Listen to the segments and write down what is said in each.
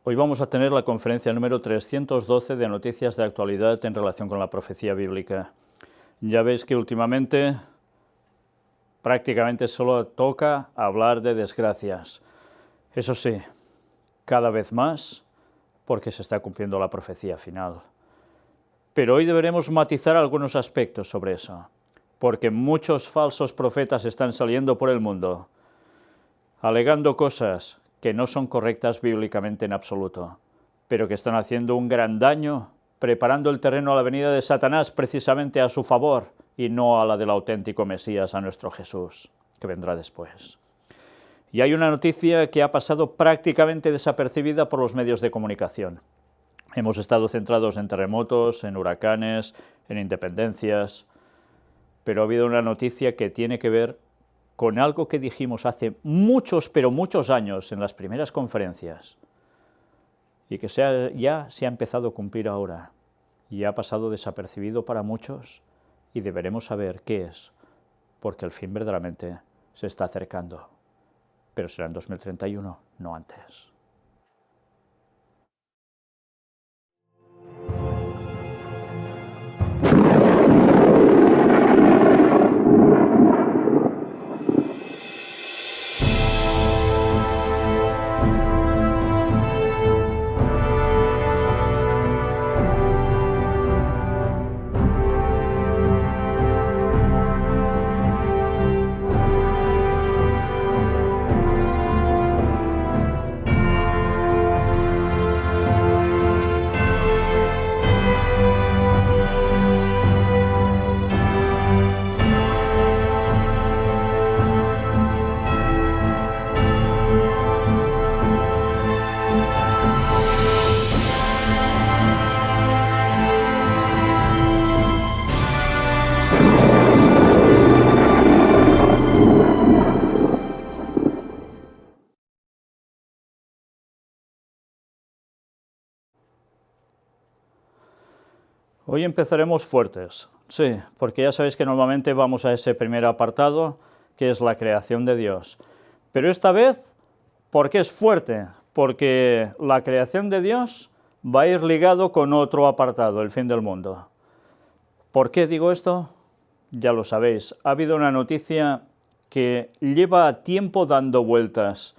Hoy vamos a tener la conferencia número 312 de noticias de actualidad en relación con la profecía bíblica. Ya veis que últimamente prácticamente solo toca hablar de desgracias. Eso sí, cada vez más porque se está cumpliendo la profecía final. Pero hoy deberemos matizar algunos aspectos sobre eso, porque muchos falsos profetas están saliendo por el mundo, alegando cosas que no son correctas bíblicamente en absoluto, pero que están haciendo un gran daño, preparando el terreno a la venida de Satanás precisamente a su favor y no a la del auténtico Mesías, a nuestro Jesús, que vendrá después. Y hay una noticia que ha pasado prácticamente desapercibida por los medios de comunicación. Hemos estado centrados en terremotos, en huracanes, en independencias, pero ha habido una noticia que tiene que ver con algo que dijimos hace muchos, pero muchos años en las primeras conferencias, y que ya se ha empezado a cumplir ahora, y ha pasado desapercibido para muchos, y deberemos saber qué es, porque el fin verdaderamente se está acercando, pero será en 2031, no antes. Hoy empezaremos fuertes, sí, porque ya sabéis que normalmente vamos a ese primer apartado, que es la creación de Dios. Pero esta vez, ¿por qué es fuerte? Porque la creación de Dios va a ir ligado con otro apartado, el fin del mundo. ¿Por qué digo esto? Ya lo sabéis, ha habido una noticia que lleva tiempo dando vueltas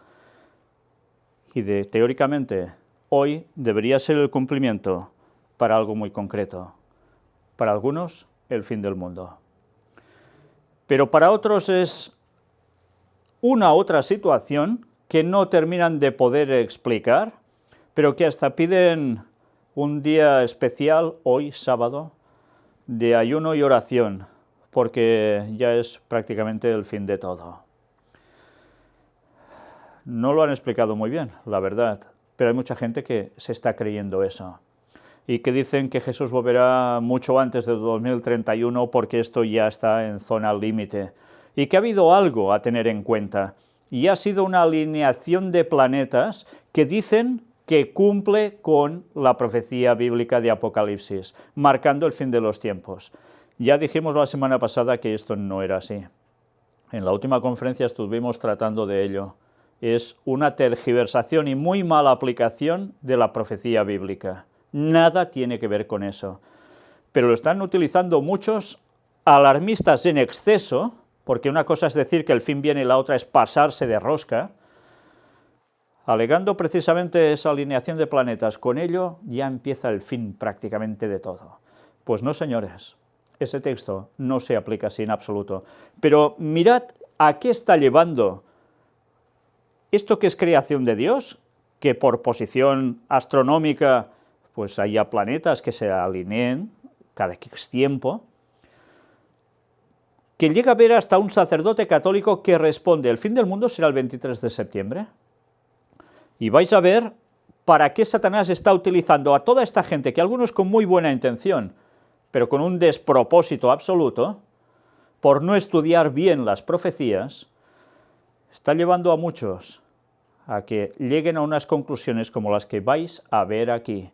y teóricamente hoy debería ser el cumplimiento para algo muy concreto. Para algunos, el fin del mundo. Pero para otros es una otra situación que no terminan de poder explicar, pero que hasta piden un día especial, hoy sábado, de ayuno y oración, porque ya es prácticamente el fin de todo. No lo han explicado muy bien, la verdad, pero hay mucha gente que se está creyendo eso, y que dicen que Jesús volverá mucho antes del 2031 porque esto ya está en zona límite, y que ha habido algo a tener en cuenta, y ha sido una alineación de planetas que dicen que cumple con la profecía bíblica de Apocalipsis, marcando el fin de los tiempos. Ya dijimos la semana pasada que esto no era así. En la última conferencia estuvimos tratando de ello. Es una tergiversación y muy mala aplicación de la profecía bíblica. Nada tiene que ver con eso. Pero lo están utilizando muchos alarmistas en exceso, porque una cosa es decir que el fin viene y la otra es pasarse de rosca, alegando precisamente esa alineación de planetas. Con ello ya empieza el fin prácticamente de todo. Pues no, señores, ese texto no se aplica así en absoluto. Pero mirad a qué está llevando esto que es creación de Dios, que por posición astronómica pues haya planetas que se alineen cada X tiempo, que llega a ver hasta un sacerdote católico que responde: el fin del mundo será el 23 de septiembre. Y vais a ver para qué Satanás está utilizando a toda esta gente, que algunos con muy buena intención, pero con un despropósito absoluto, por no estudiar bien las profecías, está llevando a muchos a que lleguen a unas conclusiones como las que vais a ver aquí.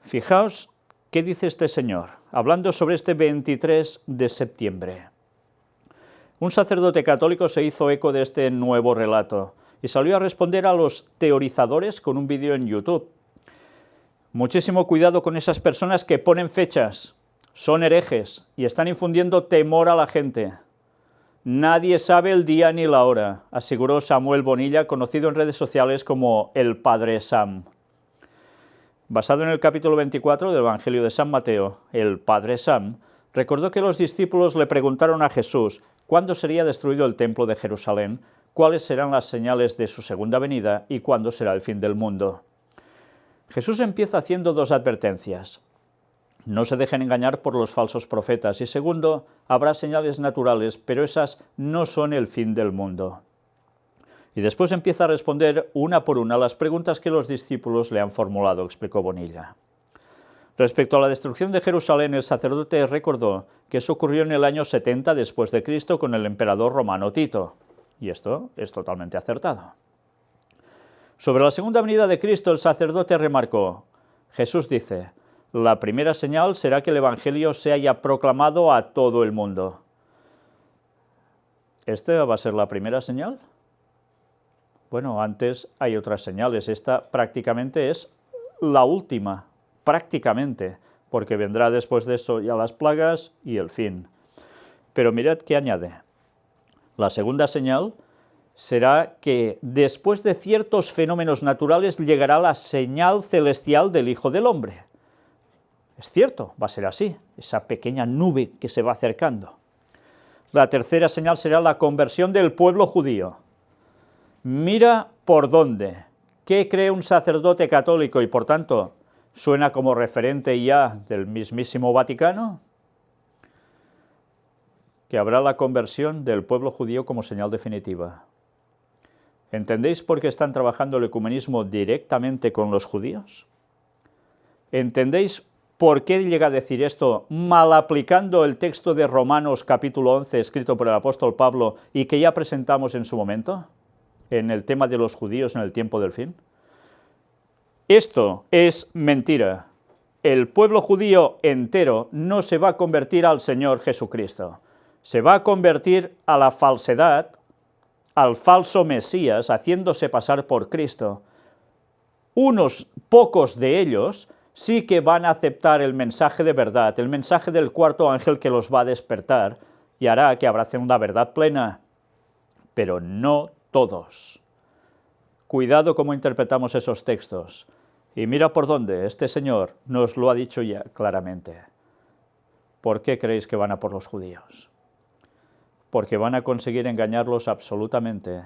Fijaos qué dice este señor, hablando sobre este 23 de septiembre. Un sacerdote católico se hizo eco de este nuevo relato y salió a responder a los teorizadores con un vídeo en YouTube. Muchísimo cuidado con esas personas que ponen fechas, son herejes y están infundiendo temor a la gente. Nadie sabe el día ni la hora, aseguró Samuel Bonilla, conocido en redes sociales como el Padre Sam. Basado en el capítulo 24 del Evangelio de San Mateo, el Padre Sam recordó que los discípulos le preguntaron a Jesús cuándo sería destruido el templo de Jerusalén, cuáles serán las señales de su segunda venida y cuándo será el fin del mundo. Jesús empieza haciendo dos advertencias. No se dejen engañar por los falsos profetas y segundo, habrá señales naturales, pero esas no son el fin del mundo. Y después empieza a responder una por una las preguntas que los discípulos le han formulado, explicó Bonilla. Respecto a la destrucción de Jerusalén, el sacerdote recordó que eso ocurrió en el año 70 después de Cristo con el emperador romano Tito, y esto es totalmente acertado. Sobre la segunda venida de Cristo, el sacerdote remarcó, Jesús dice, la primera señal será que el Evangelio se haya proclamado a todo el mundo. ¿Esta va a ser la primera señal? Bueno, antes hay otras señales, esta prácticamente es la última, prácticamente, porque vendrá después de eso ya las plagas y el fin. Pero mirad qué añade. La segunda señal será que después de ciertos fenómenos naturales llegará la señal celestial del Hijo del Hombre. Es cierto, va a ser así, esa pequeña nube que se va acercando. La tercera señal será la conversión del pueblo judío. Mira por dónde. ¿Qué cree un sacerdote católico y por tanto suena como referente ya del mismísimo Vaticano? Que habrá la conversión del pueblo judío como señal definitiva. ¿Entendéis por qué están trabajando el ecumenismo directamente con los judíos? ¿Entendéis por qué llega a decir esto mal aplicando el texto de Romanos capítulo 11 escrito por el apóstol Pablo y que ya presentamos en su momento, en el tema de los judíos en el tiempo del fin? Esto es mentira. El pueblo judío entero no se va a convertir al Señor Jesucristo. Se va a convertir a la falsedad, al falso Mesías, haciéndose pasar por Cristo. Unos pocos de ellos sí que van a aceptar el mensaje de verdad, el mensaje del cuarto ángel que los va a despertar y hará que abracen la verdad plena, pero no todos. Cuidado cómo interpretamos esos textos. Y mira por dónde, este Señor nos lo ha dicho ya claramente. ¿Por qué creéis que van a por los judíos? Porque van a conseguir engañarlos absolutamente,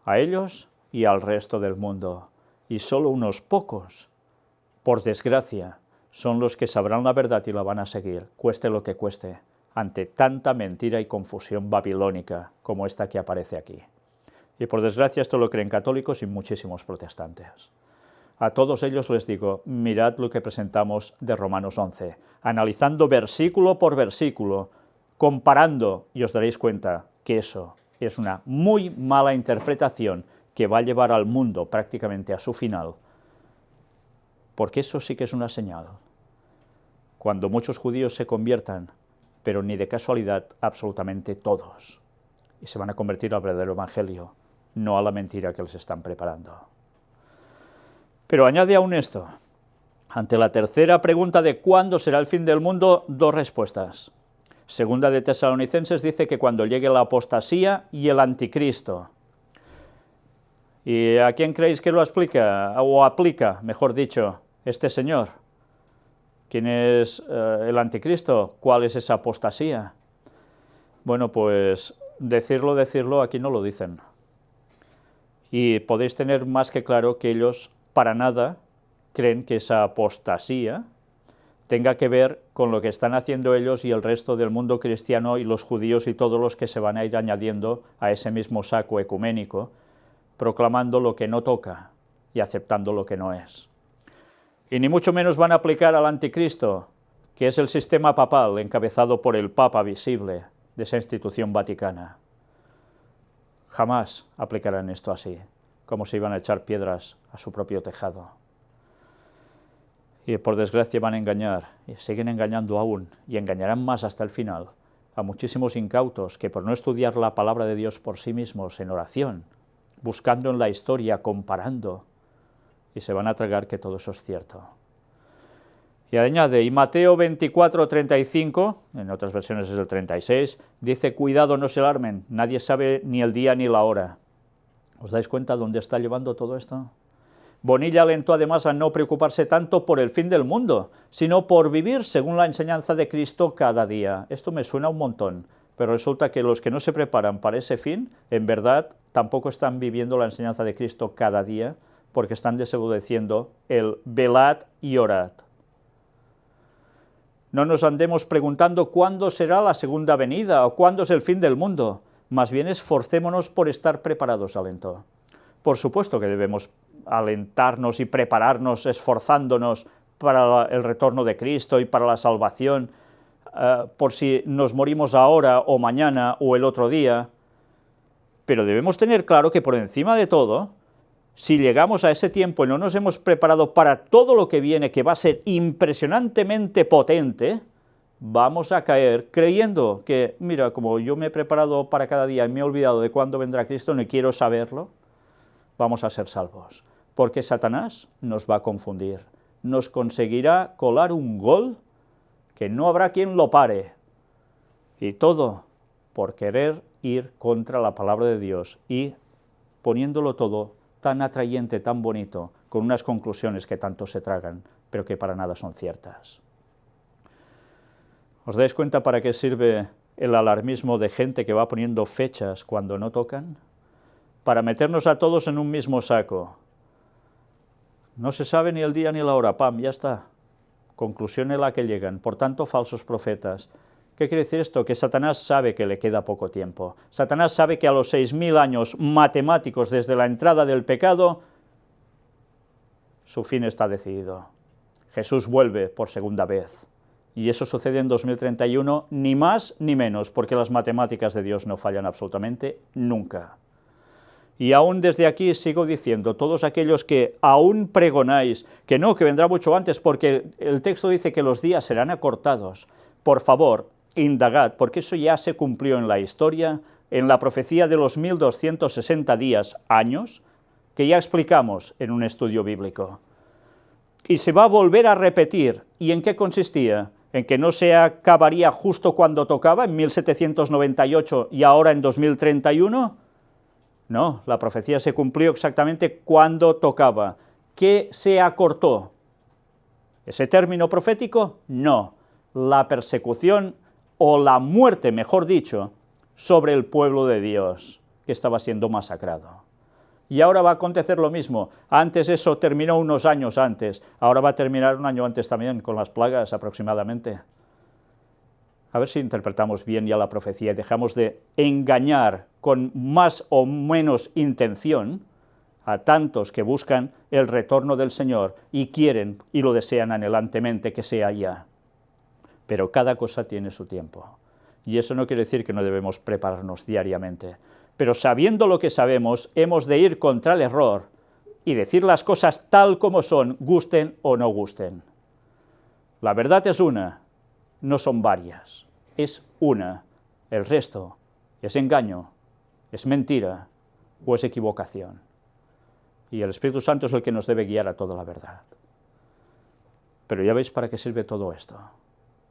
a ellos y al resto del mundo. Y solo unos pocos, por desgracia, son los que sabrán la verdad y la van a seguir, cueste lo que cueste, ante tanta mentira y confusión babilónica como esta que aparece aquí. Y por desgracia esto lo creen católicos y muchísimos protestantes. A todos ellos les digo, mirad lo que presentamos de Romanos 11, analizando versículo por versículo, comparando, y os daréis cuenta que eso es una muy mala interpretación que va a llevar al mundo prácticamente a su final, porque eso sí que es una señal. Cuando muchos judíos se conviertan, pero ni de casualidad absolutamente todos, y se van a convertir al verdadero evangelio, no a la mentira que les están preparando. Pero añade aún esto, ante la tercera pregunta de ¿cuándo será el fin del mundo? Dos respuestas. Segunda de Tesalonicenses dice que cuando llegue la apostasía y el anticristo. ¿Y a quién creéis que lo explica, o aplica, mejor dicho, este señor? ¿Quién es el anticristo? ¿Cuál es esa apostasía? Bueno, pues decirlo, aquí no lo dicen. Y podéis tener más que claro que ellos para nada creen que esa apostasía tenga que ver con lo que están haciendo ellos y el resto del mundo cristiano y los judíos y todos los que se van a ir añadiendo a ese mismo saco ecuménico, proclamando lo que no toca y aceptando lo que no es. Y ni mucho menos van a aplicar al anticristo, que es el sistema papal encabezado por el Papa visible de esa institución vaticana. Jamás aplicarán esto así, como si iban a echar piedras a su propio tejado. Y por desgracia van a engañar, y siguen engañando aún, y engañarán más hasta el final, a muchísimos incautos que por no estudiar la palabra de Dios por sí mismos en oración, buscando en la historia, comparando, y se van a tragar que todo eso es cierto. Y añade, y Mateo 24:35, en otras versiones es el 36, dice, cuidado, no se alarmen, nadie sabe ni el día ni la hora. ¿Os dais cuenta dónde está llevando todo esto? Bonilla alentó además a no preocuparse tanto por el fin del mundo, sino por vivir según la enseñanza de Cristo cada día. Esto me suena un montón, pero resulta que los que no se preparan para ese fin, en verdad, tampoco están viviendo la enseñanza de Cristo cada día, porque están desobedeciendo el velad y orad. No nos andemos preguntando cuándo será la segunda venida o cuándo es el fin del mundo, más bien esforcémonos por estar preparados, alentó. Por supuesto que debemos alentarnos y prepararnos, esforzándonos para el retorno de Cristo y para la salvación, por si nos morimos ahora o mañana o el otro día, pero debemos tener claro que por encima de todo, si llegamos a ese tiempo y no nos hemos preparado para todo lo que viene, que va a ser impresionantemente potente, vamos a caer creyendo que, mira, como yo me he preparado para cada día y me he olvidado de cuándo vendrá Cristo, no quiero saberlo, vamos a ser salvos. Porque Satanás nos va a confundir, nos conseguirá colar un gol que no habrá quien lo pare. Y todo por querer ir contra la palabra de Dios y poniéndolo todo tan atrayente, tan bonito, con unas conclusiones que tanto se tragan, pero que para nada son ciertas. ¿Os dais cuenta para qué sirve el alarmismo de gente que va poniendo fechas cuando no tocan? Para meternos a todos en un mismo saco. No se sabe ni el día ni la hora, pam, ya está. Conclusión en la que llegan, por tanto, falsos profetas. ¿Qué quiere decir esto? Que Satanás sabe que le queda poco tiempo. Satanás sabe que a los 6000 años matemáticos desde la entrada del pecado, su fin está decidido. Jesús vuelve por segunda vez. Y eso sucede en 2031, ni más ni menos, porque las matemáticas de Dios no fallan absolutamente nunca. Y aún desde aquí sigo diciendo, todos aquellos que aún pregonáis que no, que vendrá mucho antes, porque el texto dice que los días serán acortados, por favor, indagad, porque eso ya se cumplió en la historia, en la profecía de los 1260 días, años, que ya explicamos en un estudio bíblico. Y se va a volver a repetir. ¿Y en qué consistía? ¿En que no se acabaría justo cuando tocaba, en 1798 y ahora en 2031? No, la profecía se cumplió exactamente cuando tocaba. ¿Qué se acortó? ¿Ese término profético? No, la persecución o la muerte, mejor dicho, sobre el pueblo de Dios, que estaba siendo masacrado. Y ahora va a acontecer lo mismo. Antes eso terminó unos años antes, ahora va a terminar un año antes también, con las plagas aproximadamente. A ver si interpretamos bien ya la profecía y dejamos de engañar con más o menos intención a tantos que buscan el retorno del Señor y quieren y lo desean anhelantemente que sea ya. Pero cada cosa tiene su tiempo. Y eso no quiere decir que no debemos prepararnos diariamente. Pero sabiendo lo que sabemos, hemos de ir contra el error y decir las cosas tal como son, gusten o no gusten. La verdad es una, no son varias, es una. El resto es engaño, es mentira o es equivocación. Y el Espíritu Santo es el que nos debe guiar a toda la verdad. Pero ya veis para qué sirve todo esto.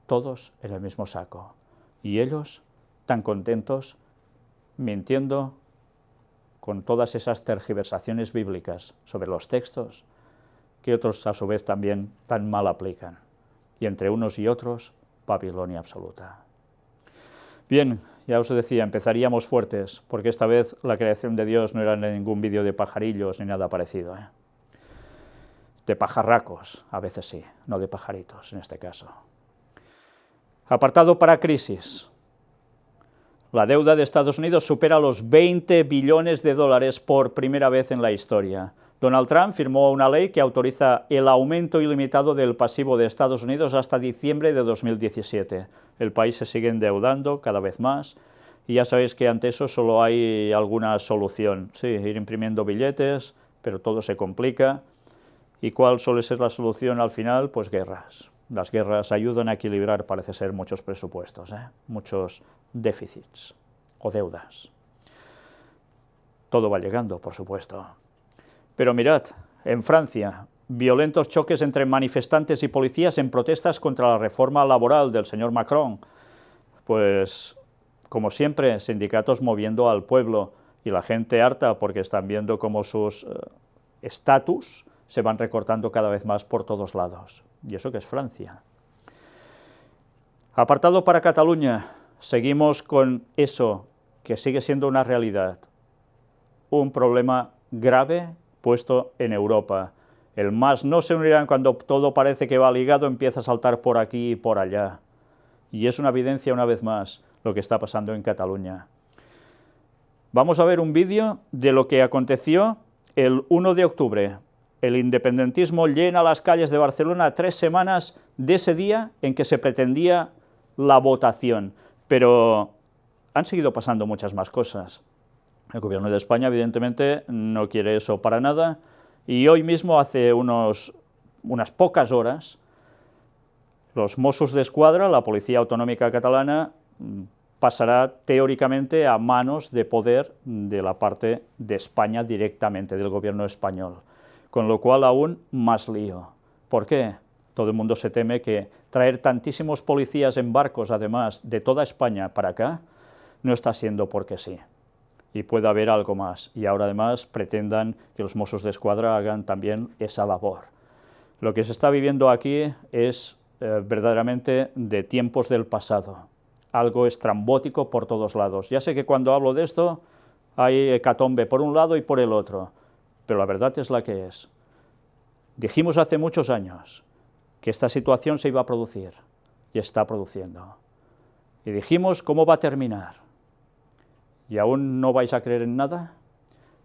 Todos en el mismo saco. Y ellos tan contentos, mintiendo con todas esas tergiversaciones bíblicas sobre los textos, que otros a su vez también tan mal aplican. Y entre unos y otros, Babilonia absoluta. Bien, ya os decía, empezaríamos fuertes, porque esta vez la creación de Dios no era ningún vídeo de pajarillos ni nada parecido, De pajarracos, a veces sí, no de pajaritos en este caso. Apartado para crisis. La deuda de Estados Unidos supera los 20 billones de dólares por primera vez en la historia. Donald Trump firmó una ley que autoriza el aumento ilimitado del pasivo de Estados Unidos hasta diciembre de 2017. El país se sigue endeudando cada vez más y ya sabéis que ante eso solo hay alguna solución. Sí, ir imprimiendo billetes, pero todo se complica. ¿Y cuál suele ser la solución al final? Pues guerras. Las guerras ayudan a equilibrar, parece ser, muchos presupuestos, muchos déficits o deudas. todo va llegando, por supuesto. Pero mirad, en Francia, violentos choques entre manifestantes y policías en protestas contra la reforma laboral del señor Macron. Pues, como siempre, sindicatos moviendo al pueblo y la gente harta porque están viendo cómo sus estatus se van recortando cada vez más por todos lados. Y eso que es Francia. Apartado para Cataluña, seguimos con eso que sigue siendo una realidad. Un problema grave puesto en Europa. El MAS no se unirán cuando todo parece que va ligado, empieza a saltar por aquí y por allá. Y es una evidencia una vez más lo que está pasando en Cataluña. Vamos a ver un vídeo de lo que aconteció el 1 de octubre. El independentismo llena las calles de Barcelona 3 semanas de ese día en que se pretendía la votación. Pero han seguido pasando muchas más cosas. El gobierno de España, evidentemente, no quiere eso para nada, y hoy mismo, hace unas pocas horas, los Mossos d'Esquadra, la Policía Autonómica Catalana, pasará teóricamente a manos de poder de la parte de España directamente, del gobierno español, con lo cual aún más lío. ¿Por qué? Todo el mundo se teme que traer tantísimos policías en barcos, además, de toda España para acá, no está siendo porque sí. Y puede haber algo más, y ahora además pretendan que los Mossos d'Esquadra hagan también esa labor. Lo que se está viviendo aquí es verdaderamente de tiempos del pasado, algo estrambótico por todos lados. Ya sé que cuando hablo de esto hay hecatombe por un lado y por el otro, pero la verdad es la que es. Dijimos hace muchos años que esta situación se iba a producir, y está produciendo. Y dijimos cómo va a terminar. ¿Y aún no vais a creer en nada?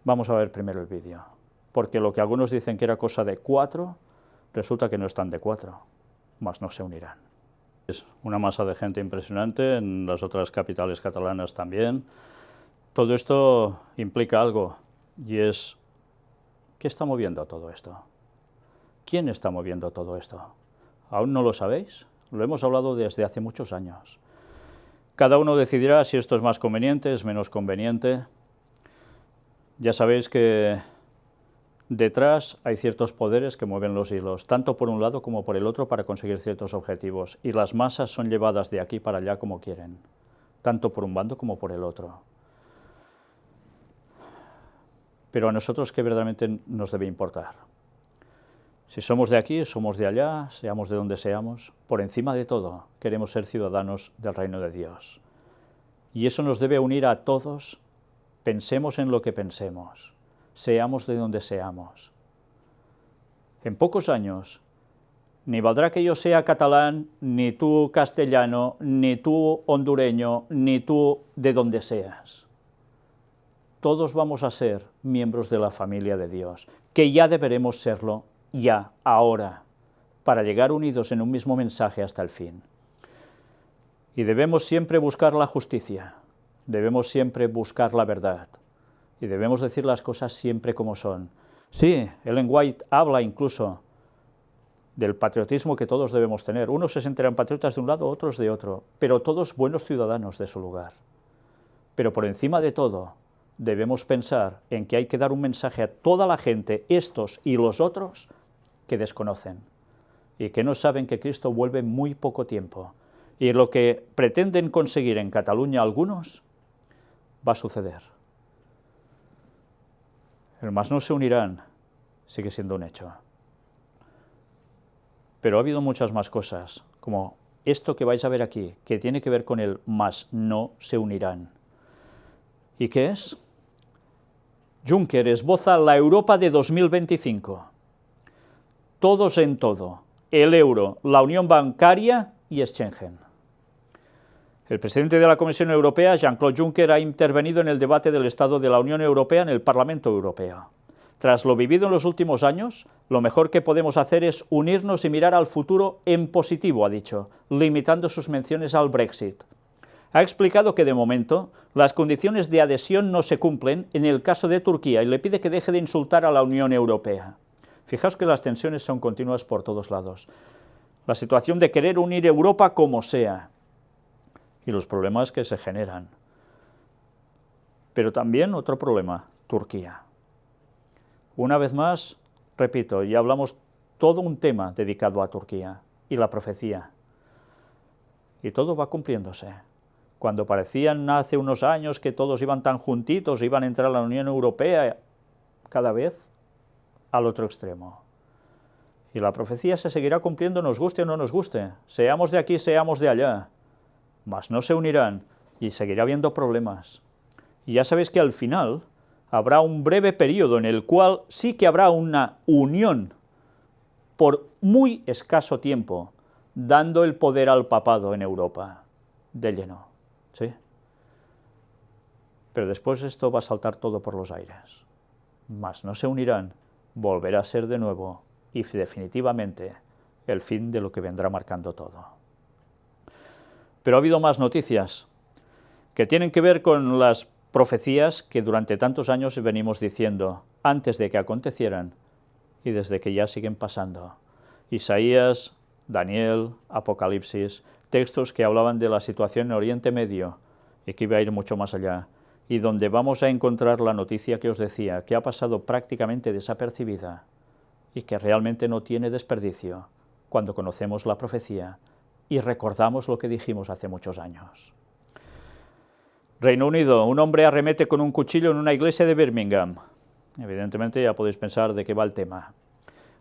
Vamos a ver primero el vídeo, porque lo que algunos dicen que era cosa de 4, resulta que no están de 4, más no se unirán. Es una masa de gente impresionante, en las otras capitales catalanas también. Todo esto implica algo, y es, ¿qué está moviendo todo esto? ¿Quién está moviendo todo esto? ¿Aún no lo sabéis? Lo hemos hablado desde hace muchos años. Cada uno decidirá si esto es más conveniente, es menos conveniente. Ya sabéis que detrás hay ciertos poderes que mueven los hilos, tanto por un lado como por el otro, para conseguir ciertos objetivos, y las masas son llevadas de aquí para allá como quieren, tanto por un bando como por el otro. Pero a nosotros, ¿qué verdaderamente nos debe importar? Si somos de aquí, somos de allá, seamos de donde seamos, por encima de todo, queremos ser ciudadanos del reino de Dios. Y eso nos debe unir a todos, pensemos en lo que pensemos, seamos de donde seamos. En pocos años, ni valdrá que yo sea catalán, ni tú castellano, ni tú hondureño, ni tú de donde seas. Todos vamos a ser miembros de la familia de Dios, que ya deberemos serlo ya, ahora, para llegar unidos en un mismo mensaje hasta el fin. Y debemos siempre buscar la justicia, debemos siempre buscar la verdad, y debemos decir las cosas siempre como son. Sí, Ellen White habla incluso del patriotismo que todos debemos tener. Unos se sentirán patriotas de un lado, otros de otro, pero todos buenos ciudadanos de su lugar. Pero por encima de todo, debemos pensar en que hay que dar un mensaje a toda la gente, estos y los otros, que desconocen y que no saben que Cristo vuelve en muy poco tiempo. Y lo que pretenden conseguir en Cataluña algunos va a suceder. El más no se unirán sigue siendo un hecho. Pero ha habido muchas más cosas, como esto que vais a ver aquí, que tiene que ver con el más no se unirán. ¿Y qué es? Juncker esboza la Europa de 2025. Todos en todo, el euro, la unión bancaria y Schengen. El presidente de la Comisión Europea, Jean-Claude Juncker, ha intervenido en el debate del Estado de la Unión Europea en el Parlamento Europeo. Tras lo vivido en los últimos años, lo mejor que podemos hacer es unirnos y mirar al futuro en positivo, ha dicho, limitando sus menciones al Brexit. Ha explicado que de momento las condiciones de adhesión no se cumplen en el caso de Turquía y le pide que deje de insultar a la Unión Europea. Fijaos que las tensiones son continuas por todos lados. La situación de querer unir Europa como sea y los problemas que se generan. Pero también otro problema, Turquía. Una vez más, repito, ya hablamos todo un tema dedicado a Turquía y la profecía. Y todo va cumpliéndose. Cuando parecían hace unos años que todos iban tan juntitos, iban a entrar a la Unión Europea, cada vez al otro extremo. Y la profecía se seguirá cumpliendo, nos guste o no nos guste, seamos de aquí, seamos de allá, mas no se unirán y seguirá habiendo problemas. Y ya sabéis que al final habrá un breve periodo en el cual sí que habrá una unión por muy escaso tiempo, dando el poder al papado en Europa, de lleno, ¿sí? Pero después esto va a saltar todo por los aires, mas no se unirán, volverá a ser de nuevo, y definitivamente el fin de lo que vendrá marcando todo. Pero ha habido más noticias que tienen que ver con las profecías que durante tantos años venimos diciendo antes de que acontecieran y desde que ya siguen pasando. Isaías, Daniel, Apocalipsis, textos que hablaban de la situación en Oriente Medio y que iba a ir mucho más allá, y donde vamos a encontrar la noticia que os decía, que ha pasado prácticamente desapercibida y que realmente no tiene desperdicio cuando conocemos la profecía y recordamos lo que dijimos hace muchos años. Reino Unido, un hombre arremete con un cuchillo en una iglesia de Birmingham. Evidentemente ya podéis pensar de qué va el tema.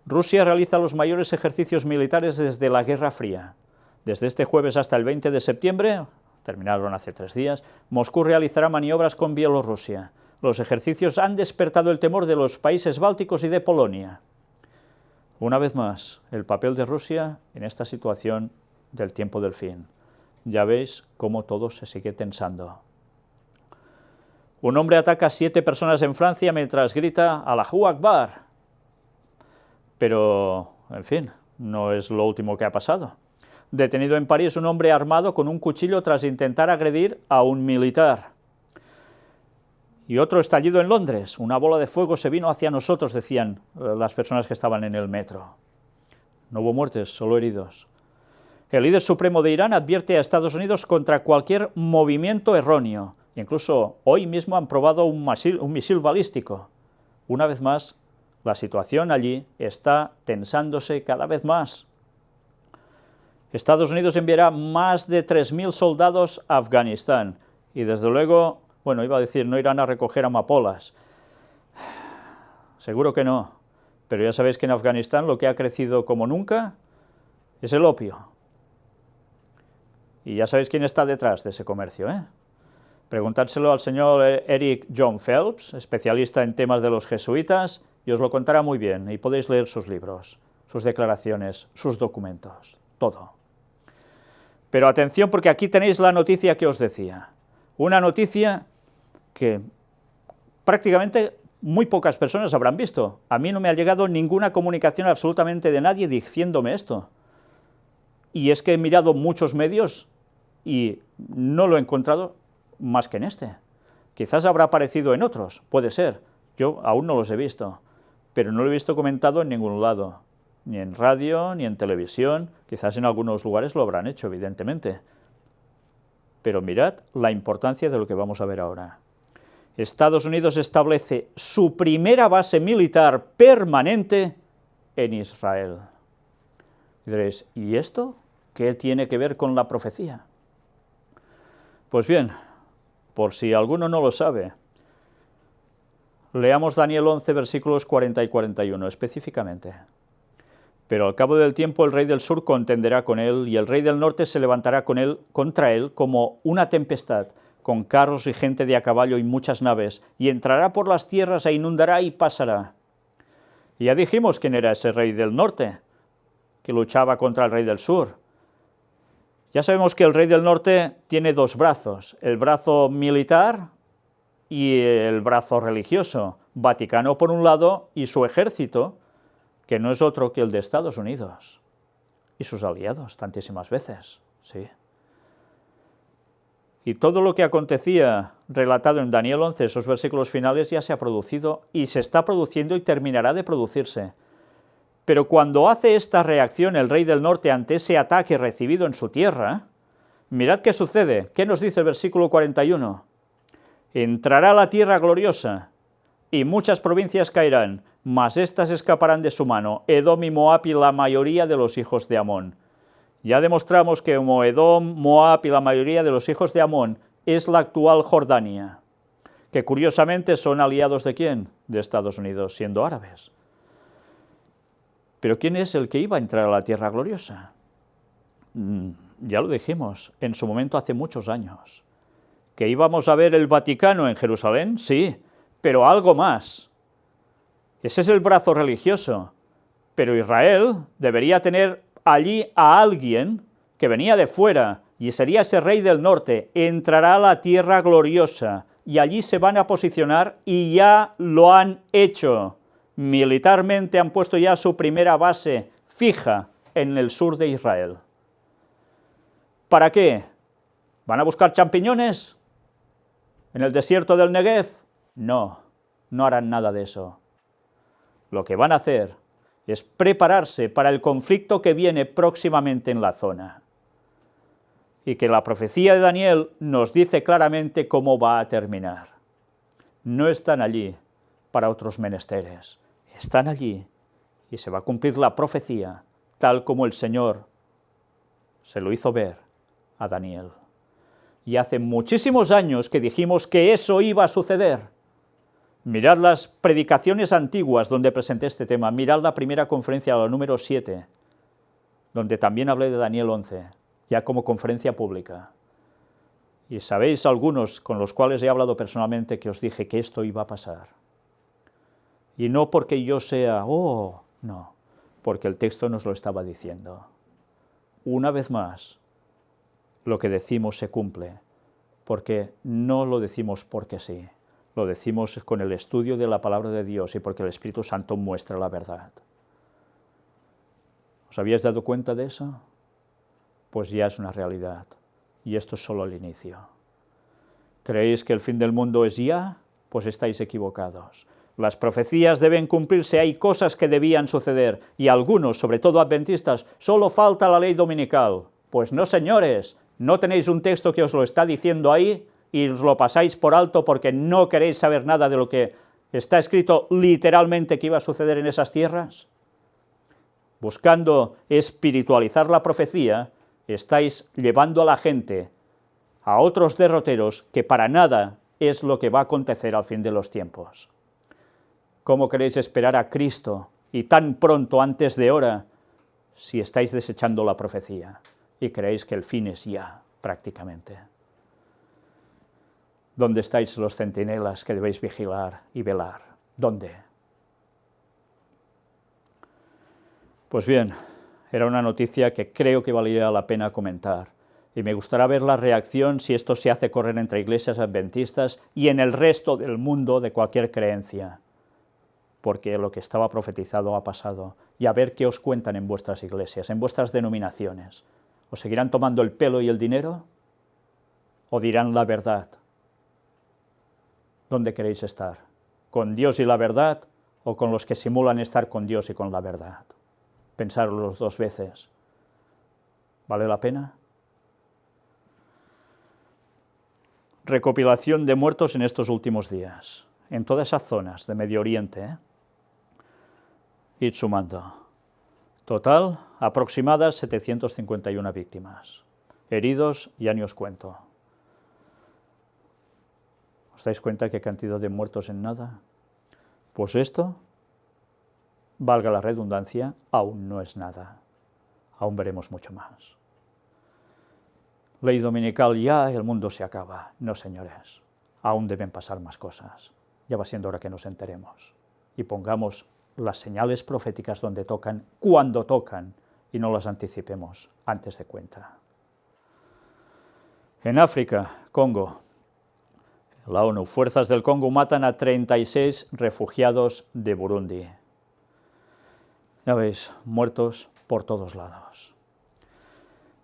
Rusia realiza los mayores ejercicios militares desde la Guerra Fría. Desde este jueves hasta el 20 de septiembre, terminaron hace 3 días, Moscú realizará maniobras con Bielorrusia. Los ejercicios han despertado el temor de los países bálticos y de Polonia. Una vez más, el papel de Rusia en esta situación del tiempo del fin. Ya veis cómo todo se sigue tensando. Un hombre ataca a 7 personas en Francia mientras grita Allahu Akbar. Pero, en fin, no es lo último que ha pasado. Detenido en París un hombre armado con un cuchillo tras intentar agredir a un militar. Y otro estallido en Londres. Una bola de fuego se vino hacia nosotros, decían las personas que estaban en el metro. No hubo muertes, solo heridos. El líder supremo de Irán advierte a Estados Unidos contra cualquier movimiento erróneo. Incluso hoy mismo han probado un misil balístico. Una vez más, la situación allí está tensándose cada vez más. Estados Unidos enviará más de 3.000 soldados a Afganistán. Y desde luego, bueno, iba a decir, no irán a recoger amapolas. Seguro que no. Pero ya sabéis que en Afganistán lo que ha crecido como nunca es el opio. Y ya sabéis quién está detrás de ese comercio, ¿eh? Preguntádselo al señor Eric John Phelps, especialista en temas de los jesuitas, y os lo contará muy bien, y podéis leer sus libros, sus declaraciones, sus documentos, todo. Pero atención, porque aquí tenéis la noticia que os decía. Una noticia que prácticamente muy pocas personas habrán visto. A mí no me ha llegado ninguna comunicación absolutamente de nadie diciéndome esto. Y es que he mirado muchos medios y no lo he encontrado más que en este. Quizás habrá aparecido en otros, puede ser. Yo aún no los he visto, pero no lo he visto comentado en ningún lado. Ni en radio, ni en televisión. Quizás en algunos lugares lo habrán hecho, evidentemente. Pero mirad la importancia de lo que vamos a ver ahora. Estados Unidos establece su primera base militar permanente en Israel. Y diréis, ¿y esto qué tiene que ver con la profecía? Pues bien, por si alguno no lo sabe, leamos Daniel 11, versículos 40 y 41 específicamente. Pero al cabo del tiempo el rey del sur contenderá con él, y el rey del norte se levantará contra él como una tempestad, con carros y gente de a caballo y muchas naves, y entrará por las tierras e inundará y pasará. Y ya dijimos quién era ese rey del norte, que luchaba contra el rey del sur. Ya sabemos que el rey del norte tiene 2 brazos, el brazo militar y el brazo religioso, Vaticano por un lado y su ejército, que no es otro que el de Estados Unidos y sus aliados tantísimas veces, sí. Y todo lo que acontecía relatado en Daniel 11, esos versículos finales, ya se ha producido y se está produciendo y terminará de producirse. Pero cuando hace esta reacción el rey del norte ante ese ataque recibido en su tierra, mirad qué sucede. ¿Qué nos dice el versículo 41? Entrará a la tierra gloriosa, y muchas provincias caerán, mas éstas escaparán de su mano, Edom y Moab y la mayoría de los hijos de Amón. Ya demostramos que Edom, Moab y la mayoría de los hijos de Amón es la actual Jordania, que curiosamente son aliados ¿de quién? De Estados Unidos, siendo árabes. Pero ¿quién es el que iba a entrar a la tierra gloriosa? Ya lo dijimos en su momento hace muchos años. ¿Que íbamos a ver el Vaticano en Jerusalén? Sí, pero algo más. Ese es el brazo religioso, pero Israel debería tener allí a alguien que venía de fuera y sería ese rey del norte, entrará a la tierra gloriosa y allí se van a posicionar y ya lo han hecho. Militarmente han puesto ya su primera base fija en el sur de Israel. ¿Para qué? ¿Van a buscar champiñones en el desierto del Negev? No, no harán nada de eso. Lo que van a hacer es prepararse para el conflicto que viene próximamente en la zona. Y que la profecía de Daniel nos dice claramente cómo va a terminar. No están allí para otros menesteres, están allí y se va a cumplir la profecía tal como el Señor se lo hizo ver a Daniel. Y hace muchísimos años que dijimos que eso iba a suceder. Mirad las predicaciones antiguas donde presenté este tema, mirad la primera conferencia, la número 7, donde también hablé de Daniel 11, ya como conferencia pública. Y sabéis algunos con los cuales he hablado personalmente que os dije que esto iba a pasar. Y no porque yo sea, no, porque el texto nos lo estaba diciendo. Una vez más, lo que decimos se cumple, porque no lo decimos porque sí. Lo decimos con el estudio de la palabra de Dios y porque el Espíritu Santo muestra la verdad. ¿Os habíais dado cuenta de eso? Pues ya es una realidad. Y esto es solo el inicio. ¿Creéis que el fin del mundo es ya? Pues estáis equivocados. Las profecías deben cumplirse, hay cosas que debían suceder, y algunos, sobre todo adventistas, solo falta la ley dominical. Pues no, señores, ¿no tenéis un texto que os lo está diciendo ahí? Y os lo pasáis por alto porque no queréis saber nada de lo que está escrito literalmente que iba a suceder en esas tierras. Buscando espiritualizar la profecía, estáis llevando a la gente a otros derroteros que para nada es lo que va a acontecer al fin de los tiempos. ¿Cómo queréis esperar a Cristo y tan pronto antes de hora si estáis desechando la profecía y creéis que el fin es ya prácticamente? ¿Dónde estáis los centinelas que debéis vigilar y velar? ¿Dónde? Pues bien, era una noticia que creo que valía la pena comentar, y me gustaría ver la reacción si esto se hace correr entre iglesias adventistas y en el resto del mundo de cualquier creencia, porque lo que estaba profetizado ha pasado, y a ver qué os cuentan en vuestras iglesias, en vuestras denominaciones. ¿Os seguirán tomando el pelo y el dinero? ¿O dirán la verdad? ¿Dónde queréis estar? ¿Con Dios y la verdad o con los que simulan estar con Dios y con la verdad? Pensarlo dos veces. ¿Vale la pena? Recopilación de muertos en estos últimos días, en todas esas zonas de Medio Oriente. Id sumando. Total, aproximadas 751 víctimas. Heridos, ya ni os cuento. ¿Os dais cuenta qué cantidad de muertos en nada? Pues esto, valga la redundancia, aún no es nada. Aún veremos mucho más. Ley dominical ya, el mundo se acaba. No, señores, aún deben pasar más cosas. Ya va siendo hora que nos enteremos y pongamos las señales proféticas donde tocan, cuando tocan, y no las anticipemos antes de cuenta. En África, Congo, la ONU, fuerzas del Congo matan a 36 refugiados de Burundi. Ya veis, muertos por todos lados.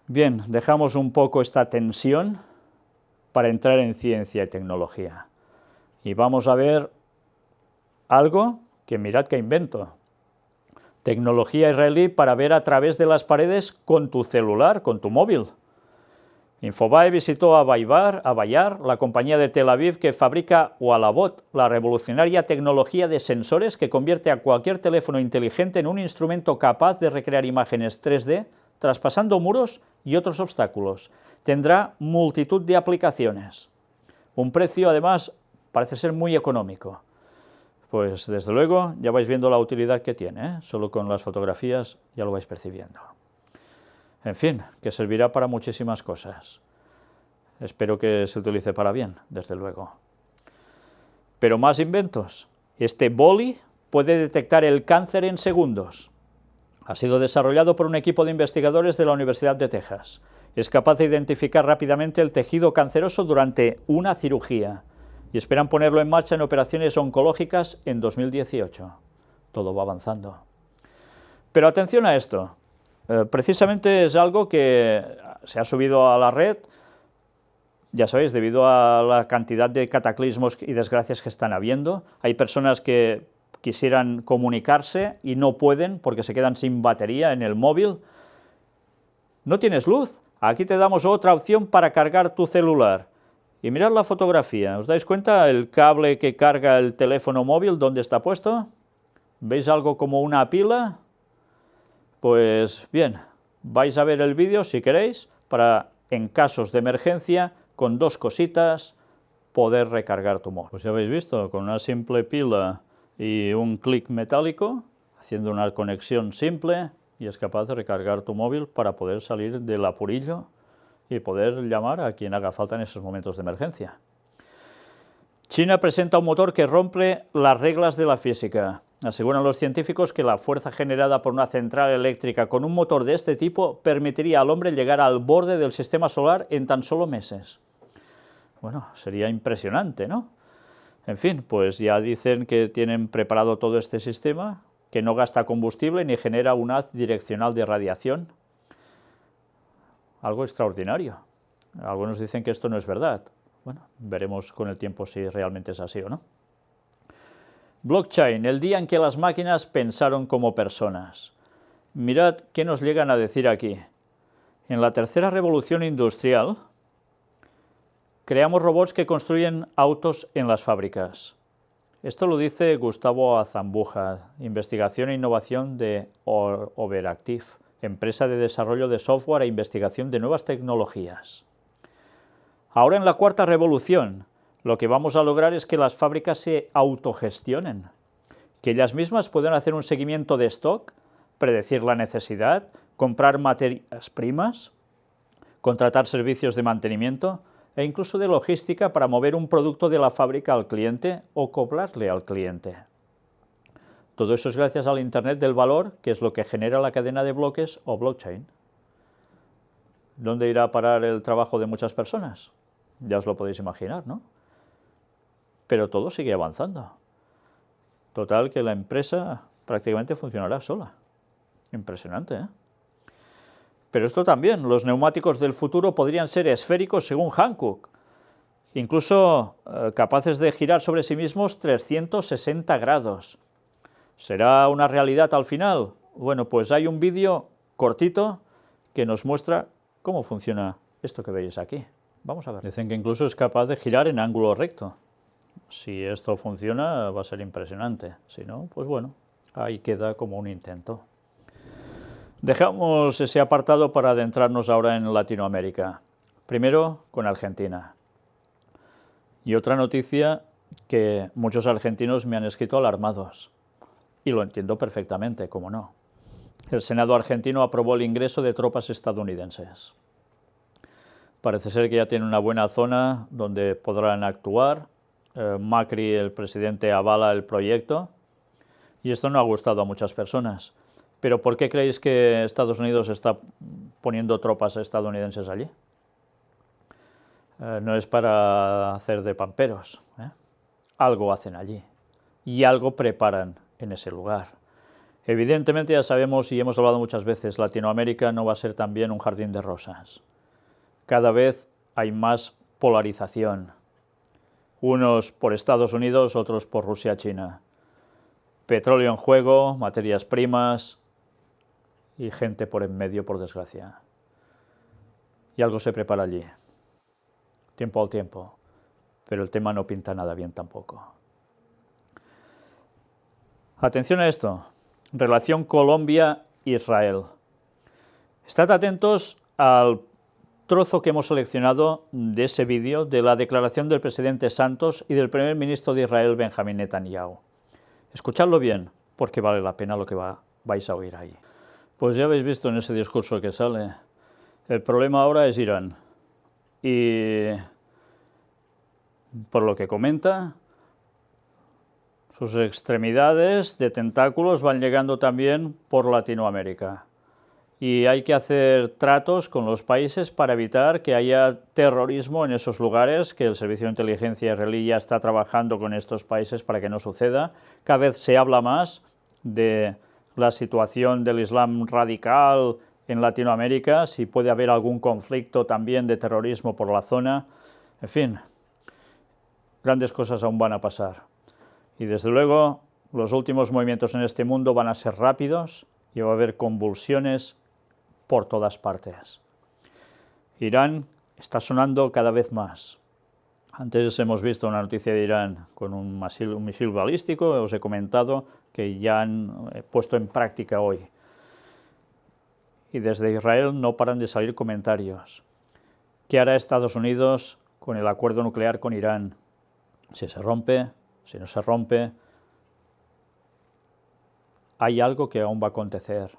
Bien, dejamos un poco esta tensión para entrar en ciencia y tecnología. Y vamos a ver algo que mirad que invento. Tecnología israelí para ver a través de las paredes con tu celular, con tu móvil. Infobae visitó a Bayar, la compañía de Tel Aviv que fabrica Walabot, la revolucionaria tecnología de sensores que convierte a cualquier teléfono inteligente en un instrumento capaz de recrear imágenes 3D, traspasando muros y otros obstáculos. Tendrá multitud de aplicaciones. Un precio, además, parece ser muy económico. Pues, desde luego, ya vais viendo la utilidad que tiene, ¿eh? Solo con las fotografías ya lo vais percibiendo. En fin, que servirá para muchísimas cosas. Espero que se utilice para bien, desde luego. Pero más inventos. Este boli puede detectar el cáncer en segundos. Ha sido desarrollado por un equipo de investigadores de la Universidad de Texas. Es capaz de identificar rápidamente el tejido canceroso durante una cirugía y esperan ponerlo en marcha en operaciones oncológicas en 2018. Todo va avanzando. Pero atención a esto. Precisamente es algo que se ha subido a la red, ya sabéis, debido a la cantidad de cataclismos y desgracias que están habiendo. Hay personas que quisieran comunicarse y no pueden porque se quedan sin batería en el móvil. ¿No tienes luz? Aquí te damos otra opción para cargar tu celular. Y mirad la fotografía, ¿os dais cuenta el cable que carga el teléfono móvil dónde está puesto? ¿Veis algo como una pila? Pues bien, vais a ver el vídeo si queréis, para en casos de emergencia, con dos cositas, poder recargar tu móvil. Pues ya habéis visto, con una simple pila y un clic metálico, haciendo una conexión simple, y es capaz de recargar tu móvil para poder salir del apurillo y poder llamar a quien haga falta en esos momentos de emergencia. China presenta un motor que rompe las reglas de la física. Aseguran los científicos que la fuerza generada por una central eléctrica con un motor de este tipo permitiría al hombre llegar al borde del sistema solar en tan solo meses. Bueno, sería impresionante, ¿no? En fin, pues ya dicen que tienen preparado todo este sistema, que no gasta combustible ni genera un haz direccional de radiación. Algo extraordinario. Algunos dicen que esto no es verdad. Bueno, veremos con el tiempo si realmente es así o no. Blockchain, el día en que las máquinas pensaron como personas. Mirad qué nos llegan a decir aquí. En la tercera revolución industrial, creamos robots que construyen autos en las fábricas. Esto lo dice Gustavo Azambuja, investigación e innovación de Overactive, empresa de desarrollo de software e investigación de nuevas tecnologías. Ahora en la cuarta revolución, lo que vamos a lograr es que las fábricas se autogestionen, que ellas mismas puedan hacer un seguimiento de stock, predecir la necesidad, comprar materias primas, contratar servicios de mantenimiento e incluso de logística para mover un producto de la fábrica al cliente o cobrarle al cliente. Todo eso es gracias al Internet del valor, que es lo que genera la cadena de bloques o blockchain. ¿Dónde irá a parar el trabajo de muchas personas? Ya os lo podéis imaginar, ¿no? Pero todo sigue avanzando. Total que la empresa prácticamente funcionará sola. Impresionante, ¿eh? Pero esto también, los neumáticos del futuro podrían ser esféricos según Hankook, incluso capaces de girar sobre sí mismos 360 grados. ¿Será una realidad al final? Bueno, pues hay un vídeo cortito que nos muestra cómo funciona esto que veis aquí. Vamos a ver. Dicen que incluso es capaz de girar en ángulo recto. Si esto funciona, va a ser impresionante. Si no, pues bueno, ahí queda como un intento. Dejamos ese apartado para adentrarnos ahora en Latinoamérica. Primero con Argentina. Y otra noticia que muchos argentinos me han escrito alarmados. Y lo entiendo perfectamente, cómo no. El Senado argentino aprobó el ingreso de tropas estadounidenses. Parece ser que ya tiene una buena zona donde podrán actuar. Macri, el presidente, avala el proyecto. Y esto no ha gustado a muchas personas. ¿Pero por qué creéis que Estados Unidos está poniendo tropas estadounidenses allí? No es para hacer de pamperos, ¿eh? Algo hacen allí y algo preparan en ese lugar. Evidentemente ya sabemos y hemos hablado muchas veces, Latinoamérica no va a ser también un jardín de rosas. Cada vez hay más polarización. Unos por Estados Unidos, otros por Rusia-China. Petróleo en juego, materias primas y gente por en medio, por desgracia. y algo se prepara allí, tiempo al tiempo, pero el tema no pinta nada bien tampoco. Atención a esto, relación Colombia-Israel. Estad atentos al trozo que hemos seleccionado de ese vídeo de la declaración del presidente Santos y del primer ministro de Israel, Benjamín Netanyahu. Escuchadlo bien, porque vale la pena lo que vais a oír ahí. Pues ya habéis visto en ese discurso que sale, el problema ahora es Irán. Y por lo que comenta, sus extremidades de tentáculos van llegando también por Latinoamérica. Y hay que hacer tratos con los países para evitar que haya terrorismo en esos lugares, que el Servicio de Inteligencia israelí ya está trabajando con estos países para que no suceda. Cada vez se habla más de la situación del Islam radical en Latinoamérica, si puede haber algún conflicto también de terrorismo por la zona. En fin, grandes cosas aún van a pasar. Y desde luego, los últimos movimientos en este mundo van a ser rápidos y va a haber convulsiones por todas partes. Irán está sonando cada vez más. Antes hemos visto una noticia de Irán con un misil balístico, os he comentado que ya han puesto en práctica hoy. Y desde Israel no paran de salir comentarios. ¿Qué hará Estados Unidos con el acuerdo nuclear con Irán? Si se rompe, si no se rompe, hay algo que aún va a acontecer.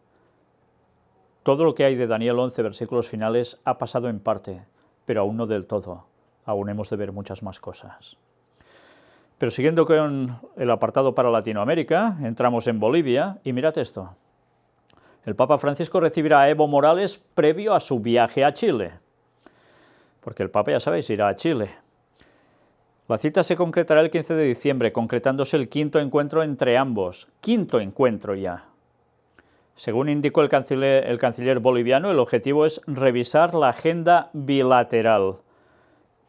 Todo lo que hay de Daniel 11, versículos finales, ha pasado en parte, pero aún no del todo. Aún hemos de ver muchas más cosas. Pero siguiendo con el apartado para Latinoamérica, entramos en Bolivia y mirad esto. El Papa Francisco recibirá a Evo Morales previo a su viaje a Chile, porque el Papa, ya sabéis, irá a Chile. La cita se concretará el 15 de diciembre, concretándose el quinto encuentro entre ambos. Quinto encuentro ya. Según indicó el canciller boliviano, el objetivo es revisar la agenda bilateral.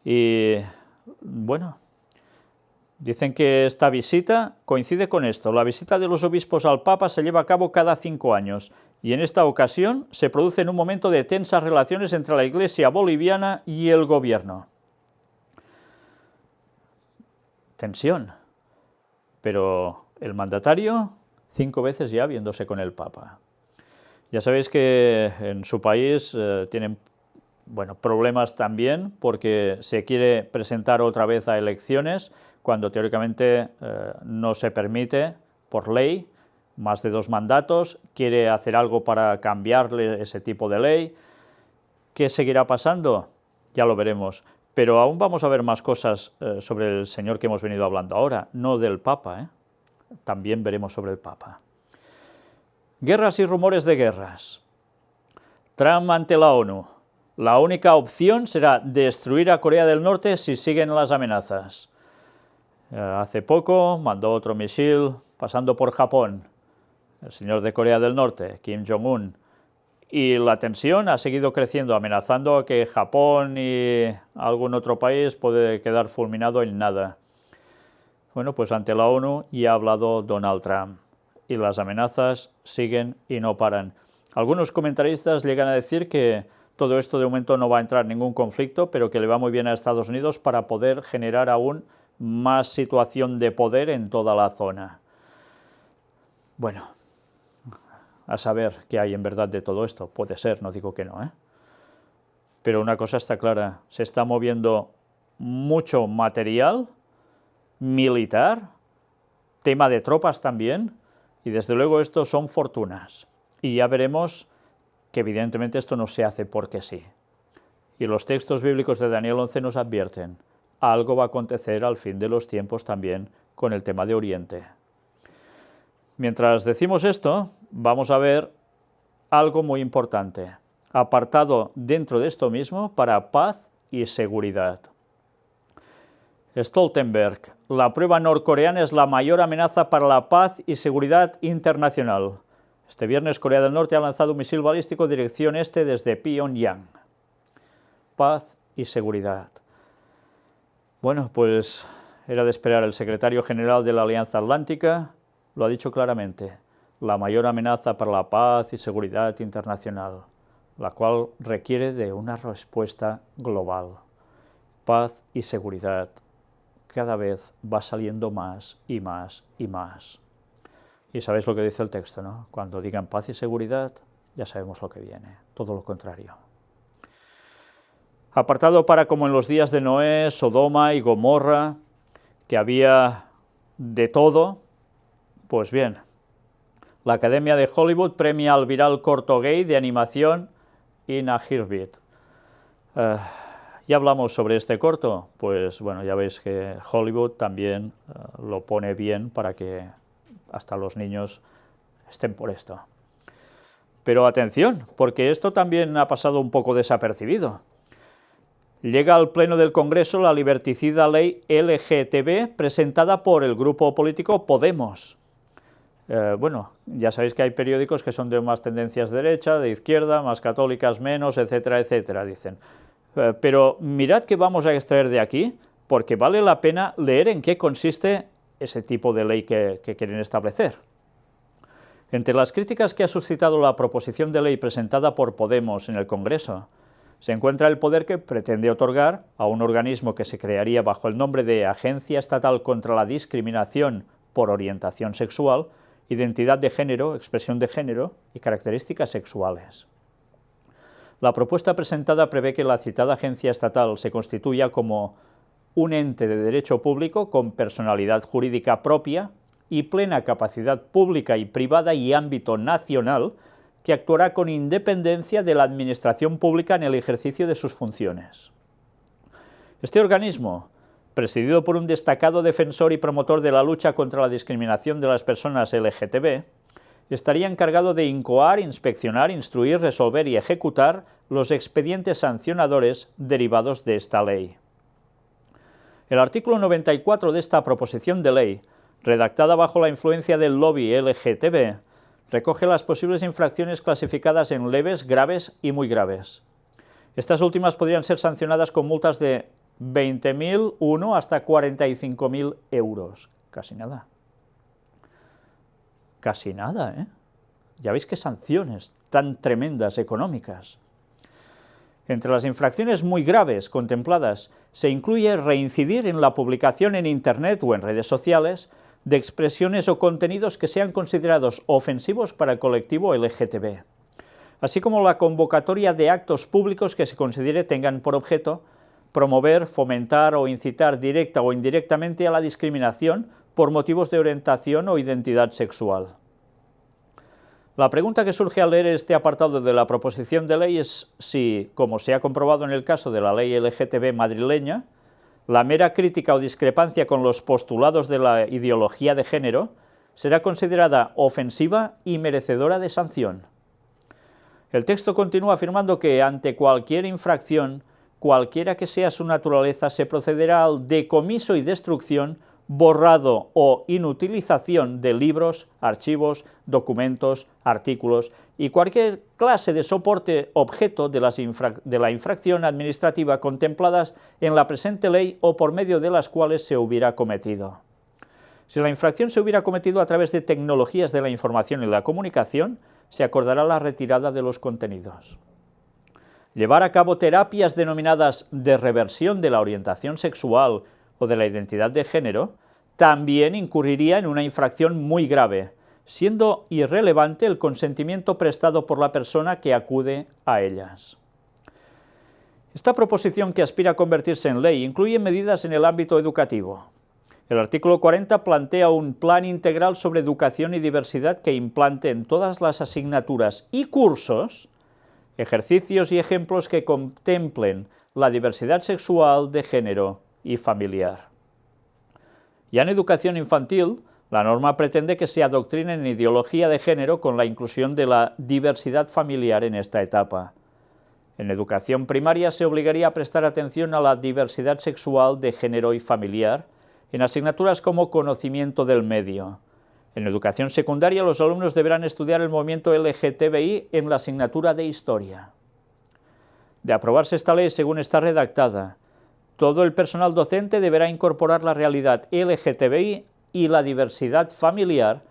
Y, bueno, dicen que esta visita coincide con esto. La visita de los obispos al Papa se lleva a cabo cada 5 años y en esta ocasión se produce en un momento de tensas relaciones entre la Iglesia boliviana y el gobierno. Tensión. Pero el mandatario 5 veces ya viéndose con el Papa. Ya sabéis que en su país tienen problemas también porque se quiere presentar otra vez a elecciones cuando teóricamente no se permite por ley más de 2 mandatos, quiere hacer algo para cambiarle ese tipo de ley. ¿Qué seguirá pasando? Ya lo veremos. Pero aún vamos a ver más cosas sobre el señor que hemos venido hablando ahora, no del Papa, También veremos sobre el Papa. Guerras y rumores de guerras. Trump ante la ONU. La única opción será destruir a Corea del Norte si siguen las amenazas. Hace poco mandó otro misil pasando por Japón. El señor de Corea del Norte, Kim Jong-un. Y la tensión ha seguido creciendo, amenazando a que Japón y algún otro país puede quedar fulminado en nada. Bueno, pues ante la ONU ya ha hablado Donald Trump. Y las amenazas siguen y no paran. Algunos comentaristas llegan a decir que todo esto de momento no va a entrar en ningún conflicto, pero que le va muy bien a Estados Unidos para poder generar aún más situación de poder en toda la zona. Bueno, a saber qué hay en verdad de todo esto. Puede ser, no digo que no, Pero una cosa está clara, se está moviendo mucho material militar, tema de tropas también, y desde luego esto son fortunas. Y ya veremos que evidentemente esto no se hace porque sí. Y los textos bíblicos de Daniel 11 nos advierten, algo va a acontecer al fin de los tiempos también con el tema de Oriente. Mientras decimos esto, vamos a ver algo muy importante, apartado dentro de esto mismo para paz y seguridad. Stoltenberg, la prueba norcoreana es la mayor amenaza para la paz y seguridad internacional. Este viernes Corea del Norte ha lanzado un misil balístico en dirección este desde Pyongyang. Paz y seguridad. Bueno, pues era de esperar. El secretario general de la Alianza Atlántica lo ha dicho claramente. La mayor amenaza para la paz y seguridad internacional. la cual requiere de una respuesta global. Paz y seguridad cada vez va saliendo más y más y más. Y sabéis lo que dice el texto, ¿no? Cuando digan paz y seguridad, ya sabemos lo que viene, todo lo contrario. Apartado para como en los días de Noé, Sodoma y Gomorra, que había de todo, pues bien, la Academia de Hollywood premia al viral corto gay de animación In a Heartbeat. Ya hablamos sobre este corto, pues bueno, ya veis que Hollywood también lo pone bien para que hasta los niños estén por esto. Pero atención, porque esto también ha pasado un poco desapercibido. Llega al Pleno del Congreso la liberticida ley LGTB presentada por el grupo político Podemos. Bueno, ya sabéis que hay periódicos que son de más tendencias derecha, de izquierda, más católicas, menos, etcétera, etcétera, dicen. Pero mirad que vamos a extraer de aquí, porque vale la pena leer en qué consiste ese tipo de ley que quieren establecer. Entre las críticas que ha suscitado la proposición de ley presentada por Podemos en el Congreso, se encuentra el poder que pretende otorgar a un organismo que se crearía bajo el nombre de Agencia Estatal contra la Discriminación por Orientación Sexual, Identidad de Género, Expresión de Género y Características Sexuales. La propuesta presentada prevé que la citada agencia estatal se constituya como un ente de derecho público con personalidad jurídica propia y plena capacidad pública y privada y ámbito nacional, que actuará con independencia de la administración pública en el ejercicio de sus funciones. Este organismo, presidido por un destacado defensor y promotor de la lucha contra la discriminación de las personas LGTB, estaría encargado de incoar, inspeccionar, instruir, resolver y ejecutar los expedientes sancionadores derivados de esta ley. El artículo 94 de esta proposición de ley, redactada bajo la influencia del lobby LGTB, recoge las posibles infracciones clasificadas en leves, graves y muy graves. Estas últimas podrían ser sancionadas con multas de 20.001 hasta 45.000 euros. Casi nada. Casi nada, ¿eh? Ya veis qué sanciones tan tremendas económicas. Entre las infracciones muy graves contempladas se incluye reincidir en la publicación en Internet o en redes sociales de expresiones o contenidos que sean considerados ofensivos para el colectivo LGTB, así como la convocatoria de actos públicos que se considere tengan por objeto promover, fomentar o incitar directa o indirectamente a la discriminación por motivos de orientación o identidad sexual. La pregunta que surge al leer este apartado de la proposición de ley es si, como se ha comprobado en el caso de la ley LGTB madrileña, la mera crítica o discrepancia con los postulados de la ideología de género será considerada ofensiva y merecedora de sanción. El texto continúa afirmando que ante cualquier infracción, cualquiera que sea su naturaleza, se procederá al decomiso y destrucción, borrado o inutilización de libros, archivos, documentos, artículos y cualquier clase de soporte objeto de la infracción administrativa contempladas en la presente ley o por medio de las cuales se hubiera cometido. Si la infracción se hubiera cometido a través de tecnologías de la información y la comunicación, se acordará la retirada de los contenidos. Llevar a cabo terapias denominadas de reversión de la orientación sexual o de la identidad de género también incurriría en una infracción muy grave, siendo irrelevante el consentimiento prestado por la persona que acude a ellas. Esta proposición, que aspira a convertirse en ley, incluye medidas en el ámbito educativo. El artículo 40 plantea un plan integral sobre educación y diversidad que implante en todas las asignaturas y cursos ejercicios y ejemplos que contemplen la diversidad sexual, de género y familiar. Ya en educación infantil, la norma pretende que se adoctrine en ideología de género con la inclusión de la diversidad familiar en esta etapa. En educación primaria se obligaría a prestar atención a la diversidad sexual, de género y familiar, en asignaturas como conocimiento del medio. En educación secundaria, los alumnos deberán estudiar el movimiento LGTBI en la asignatura de Historia. De aprobarse esta ley según está redactada, todo el personal docente deberá incorporar la realidad LGTBI y la diversidad familiar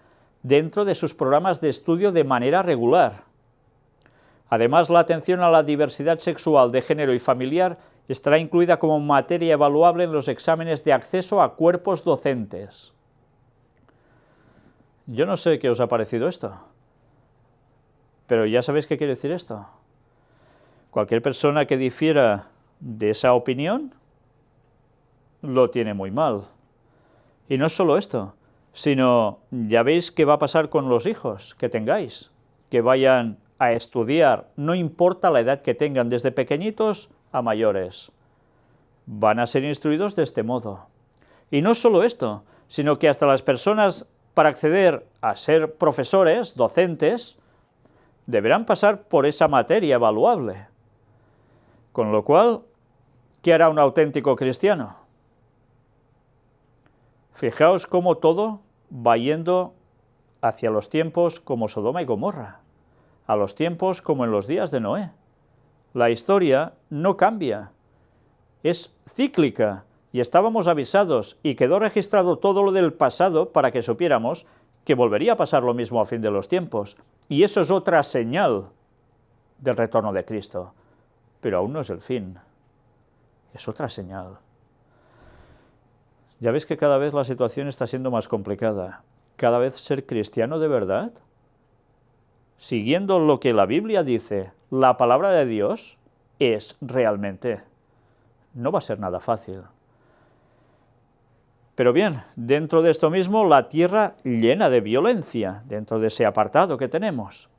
dentro de sus programas de estudio de manera regular. Además, la atención a la diversidad sexual, de género y familiar estará incluida como materia evaluable en los exámenes de acceso a cuerpos docentes. Yo no sé qué os ha parecido esto, pero ya sabéis qué quiere decir esto. Cualquier persona que difiera de esa opinión lo tiene muy mal. Y no es solo esto, sino ya veis qué va a pasar con los hijos que tengáis, que vayan a estudiar, no importa la edad que tengan, desde pequeñitos a mayores. Van a ser instruidos de este modo. Y no solo esto, sino que hasta las personas, para acceder a ser profesores, docentes, deberán pasar por esa materia evaluable. Con lo cual, ¿qué hará un auténtico cristiano? Fijaos cómo todo va yendo hacia los tiempos como Sodoma y Gomorra, a los tiempos como en los días de Noé. La historia no cambia, es cíclica, y estábamos avisados, y quedó registrado todo lo del pasado para que supiéramos que volvería a pasar lo mismo a fin de los tiempos. Y eso es otra señal del retorno de Cristo. Pero aún no es el fin, es otra señal. Ya ves que cada vez la situación está siendo más complicada. Cada vez ser cristiano de verdad, siguiendo lo que la Biblia dice, la palabra de Dios, es realmente, no va a ser nada fácil. Pero bien, dentro de esto mismo, la tierra llena de violencia, dentro de ese apartado que tenemos,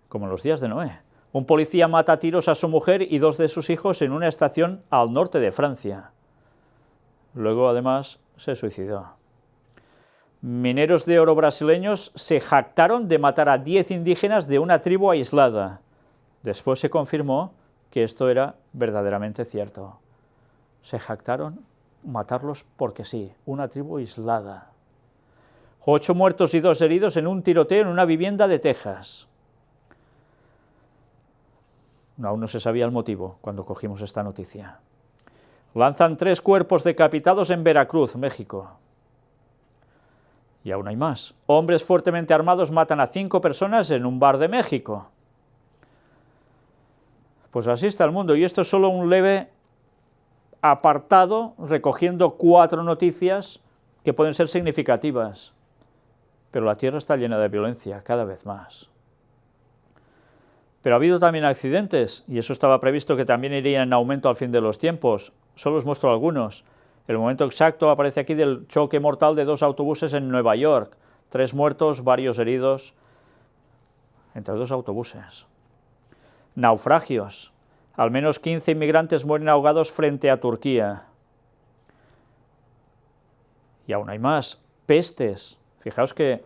como en los días de Noé. Un policía mata a tiros a su mujer y 2 de sus hijos en una estación al norte de Francia. Luego, además, se suicidó. Mineros de oro brasileños se jactaron de matar a 10 indígenas de una tribu aislada. Después se confirmó que esto era verdaderamente cierto. Se jactaron matarlos porque sí, una tribu aislada. 8 muertos y 2 heridos en un tiroteo en una vivienda de Texas. Aún no se sabía el motivo cuando cogimos esta noticia. Lanzan 3 cuerpos decapitados en Veracruz, México. Y aún hay más. Hombres fuertemente armados matan a 5 personas en un bar de México. Pues así está el mundo, y esto es solo un leve apartado, recogiendo 4 noticias que pueden ser significativas. Pero la tierra está llena de violencia, cada vez más. Pero ha habido también accidentes, y eso estaba previsto que también iría en aumento al fin de los tiempos. Solo os muestro algunos. El momento exacto aparece aquí del choque mortal de 2 autobuses en Nueva York. 3 muertos, varios heridos, entre 2 autobuses. Naufragios. Al menos 15 inmigrantes mueren ahogados frente a Turquía. Y aún hay más. Pestes. Fijaos que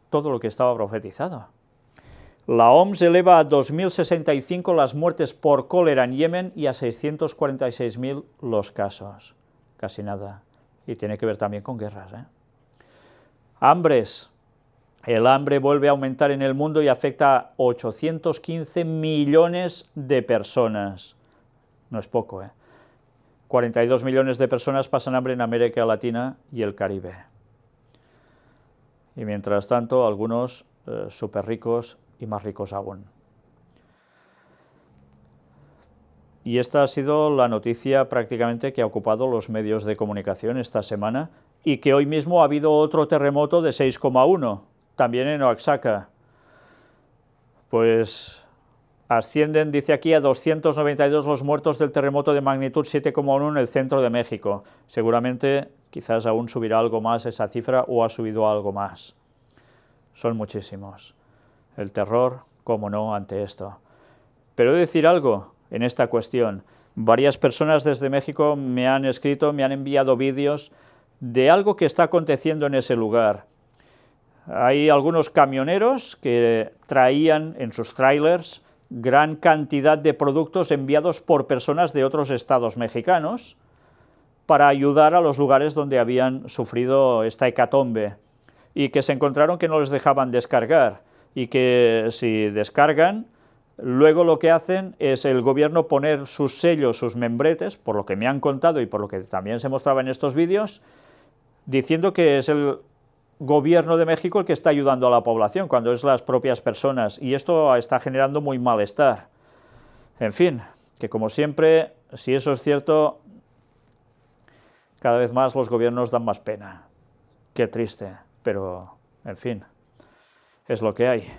todo lo que estaba profetizado. La OMS eleva a 2.065 las muertes por cólera en Yemen y a 646.000 los casos. Casi nada. Y tiene que ver también con guerras, ¿eh? Hambres. El hambre vuelve a aumentar en el mundo y afecta a 815 millones de personas. No es poco, ¿eh? 42 millones de personas pasan hambre en América Latina y el Caribe. Y mientras tanto, algunos súper ricos y más ricos aún. Y esta ha sido la noticia prácticamente que ha ocupado los medios de comunicación esta semana, y que hoy mismo ha habido otro terremoto de 6,1, también en Oaxaca. Pues ascienden, dice aquí, a 292 los muertos del terremoto de magnitud 7,1 en el centro de México. Seguramente, quizás aún subirá algo más esa cifra, o ha subido algo más. Son muchísimos. El terror, cómo no, ante esto. Pero he de decir algo en esta cuestión. Varias personas desde México me han escrito, me han enviado vídeos de algo que está aconteciendo en ese lugar. Hay algunos camioneros que traían en sus trailers gran cantidad de productos enviados por personas de otros estados mexicanos para ayudar a los lugares donde habían sufrido esta hecatombe, y que se encontraron que no les dejaban descargar, y que si descargan, luego lo que hacen es el gobierno poner sus sellos, sus membretes, por lo que me han contado y por lo que también se mostraba en estos vídeos, diciendo que es el gobierno de México el que está ayudando a la población, cuando es las propias personas, y esto está generando muy malestar. En fin, que como siempre, si eso es cierto, cada vez más los gobiernos dan más pena. Qué triste, pero, en fin, es lo que hay.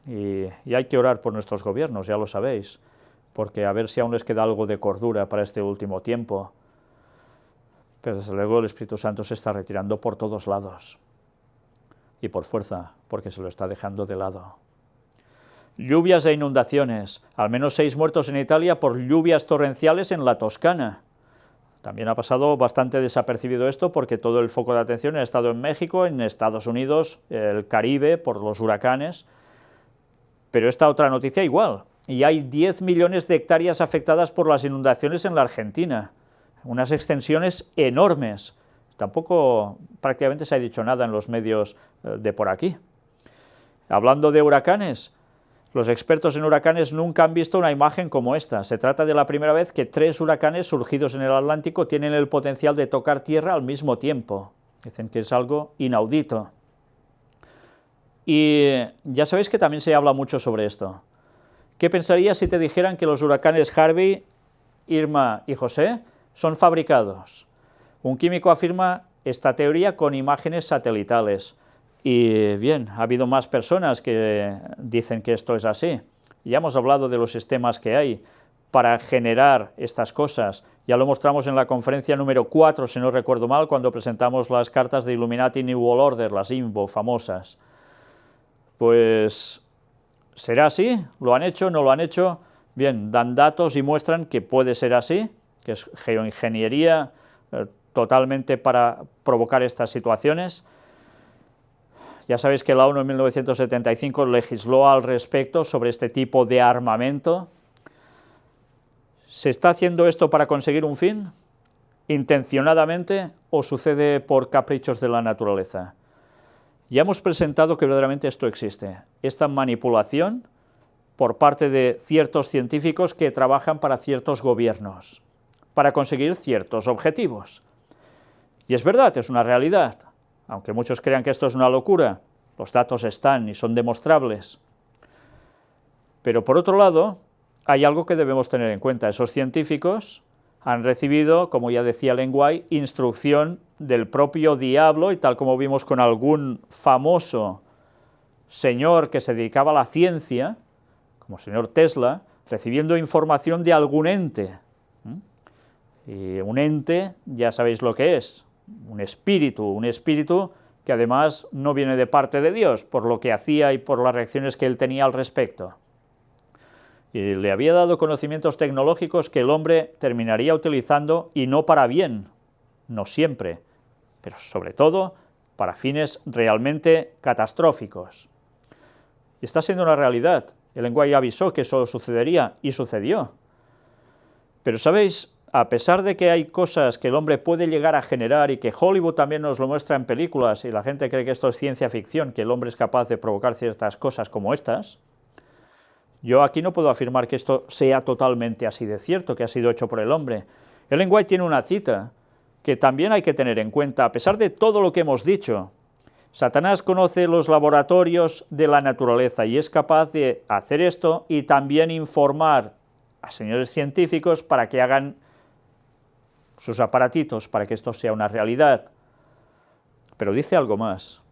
Y hay que orar por nuestros gobiernos, ya lo sabéis, porque a ver si aún les queda algo de cordura para este último tiempo. Pero desde luego el Espíritu Santo se está retirando por todos lados. Y por fuerza, porque se lo está dejando de lado. Lluvias e inundaciones. Al menos 6 muertos en Italia por lluvias torrenciales en la Toscana. También ha pasado bastante desapercibido esto porque todo el foco de atención ha estado en México, en Estados Unidos, el Caribe, por los huracanes. Pero esta otra noticia igual. Y hay 10 millones de hectáreas afectadas por las inundaciones en la Argentina. Unas extensiones enormes. Tampoco prácticamente se ha dicho nada en los medios de por aquí. Hablando de huracanes, los expertos en huracanes nunca han visto una imagen como esta. Se trata de la primera vez que 3 huracanes surgidos en el Atlántico tienen el potencial de tocar tierra al mismo tiempo. Dicen que es algo inaudito. Y ya sabéis que también se habla mucho sobre esto. ¿Qué pensarías si te dijeran que los huracanes Harvey, Irma y José son fabricados? Un químico afirma esta teoría con imágenes satelitales. Y bien, ha habido más personas que dicen que esto es así. Ya hemos hablado de los sistemas que hay para generar estas cosas. Ya lo mostramos en la conferencia número 4, si no recuerdo mal, cuando presentamos las cartas de Illuminati New World Order, las INVO famosas. Pues, ¿será así? ¿Lo han hecho? ¿No lo han hecho? Bien, dan datos y muestran que puede ser así, que es geoingeniería totalmente para provocar estas situaciones. Ya sabéis que la ONU en 1975 legisló al respecto sobre este tipo de armamento. ¿Se está haciendo esto para conseguir un fin? ¿Intencionadamente o sucede por caprichos de la naturaleza? Ya hemos presentado que verdaderamente esto existe, esta manipulación por parte de ciertos científicos que trabajan para ciertos gobiernos, para conseguir ciertos objetivos. Y es verdad, es una realidad. Aunque muchos crean que esto es una locura, los datos están y son demostrables. Pero por otro lado, hay algo que debemos tener en cuenta. Esos científicos han recibido, como ya decía Lenguay, instrucción del propio diablo, y tal como vimos con algún famoso señor que se dedicaba a la ciencia, como el señor Tesla, recibiendo información de algún ente. Y un ente, ya sabéis lo que es, un espíritu que además no viene de parte de Dios, por lo que hacía y por las reacciones que él tenía al respecto. Y le había dado conocimientos tecnológicos que el hombre terminaría utilizando, y no para bien, no siempre, pero sobre todo para fines realmente catastróficos. Y está siendo una realidad. El lenguaje avisó que eso sucedería, y sucedió. Pero sabéis, a pesar de que hay cosas que el hombre puede llegar a generar y que Hollywood también nos lo muestra en películas y la gente cree que esto es ciencia ficción, que el hombre es capaz de provocar ciertas cosas como estas, yo aquí no puedo afirmar que esto sea totalmente así de cierto, que ha sido hecho por el hombre. Ellen White tiene una cita que también hay que tener en cuenta, a pesar de todo lo que hemos dicho. Satanás conoce los laboratorios de la naturaleza y es capaz de hacer esto y también informar a señores científicos para que hagan sus aparatitos para que esto sea una realidad. Pero dice algo más.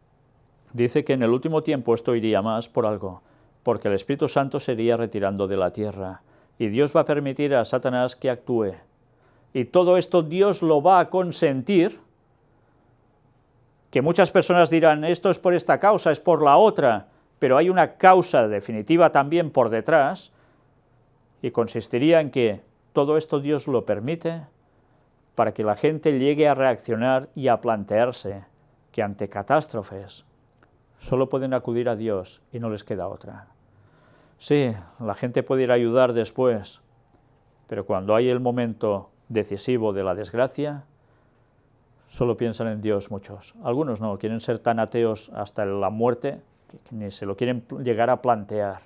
Dice que en el último tiempo esto iría más por algo, porque el Espíritu Santo se iría retirando de la tierra y Dios va a permitir a Satanás que actúe. Y todo esto Dios lo va a consentir, que muchas personas dirán, esto es por esta causa, es por la otra, pero hay una causa definitiva también por detrás, y consistiría en que todo esto Dios lo permite para que la gente llegue a reaccionar y a plantearse que ante catástrofes solo pueden acudir a Dios y no les queda otra. Sí, la gente puede ir a ayudar después, pero cuando hay el momento decisivo de la desgracia, solo piensan en Dios muchos. Algunos no, quieren ser tan ateos hasta la muerte que ni se lo quieren llegar a plantear.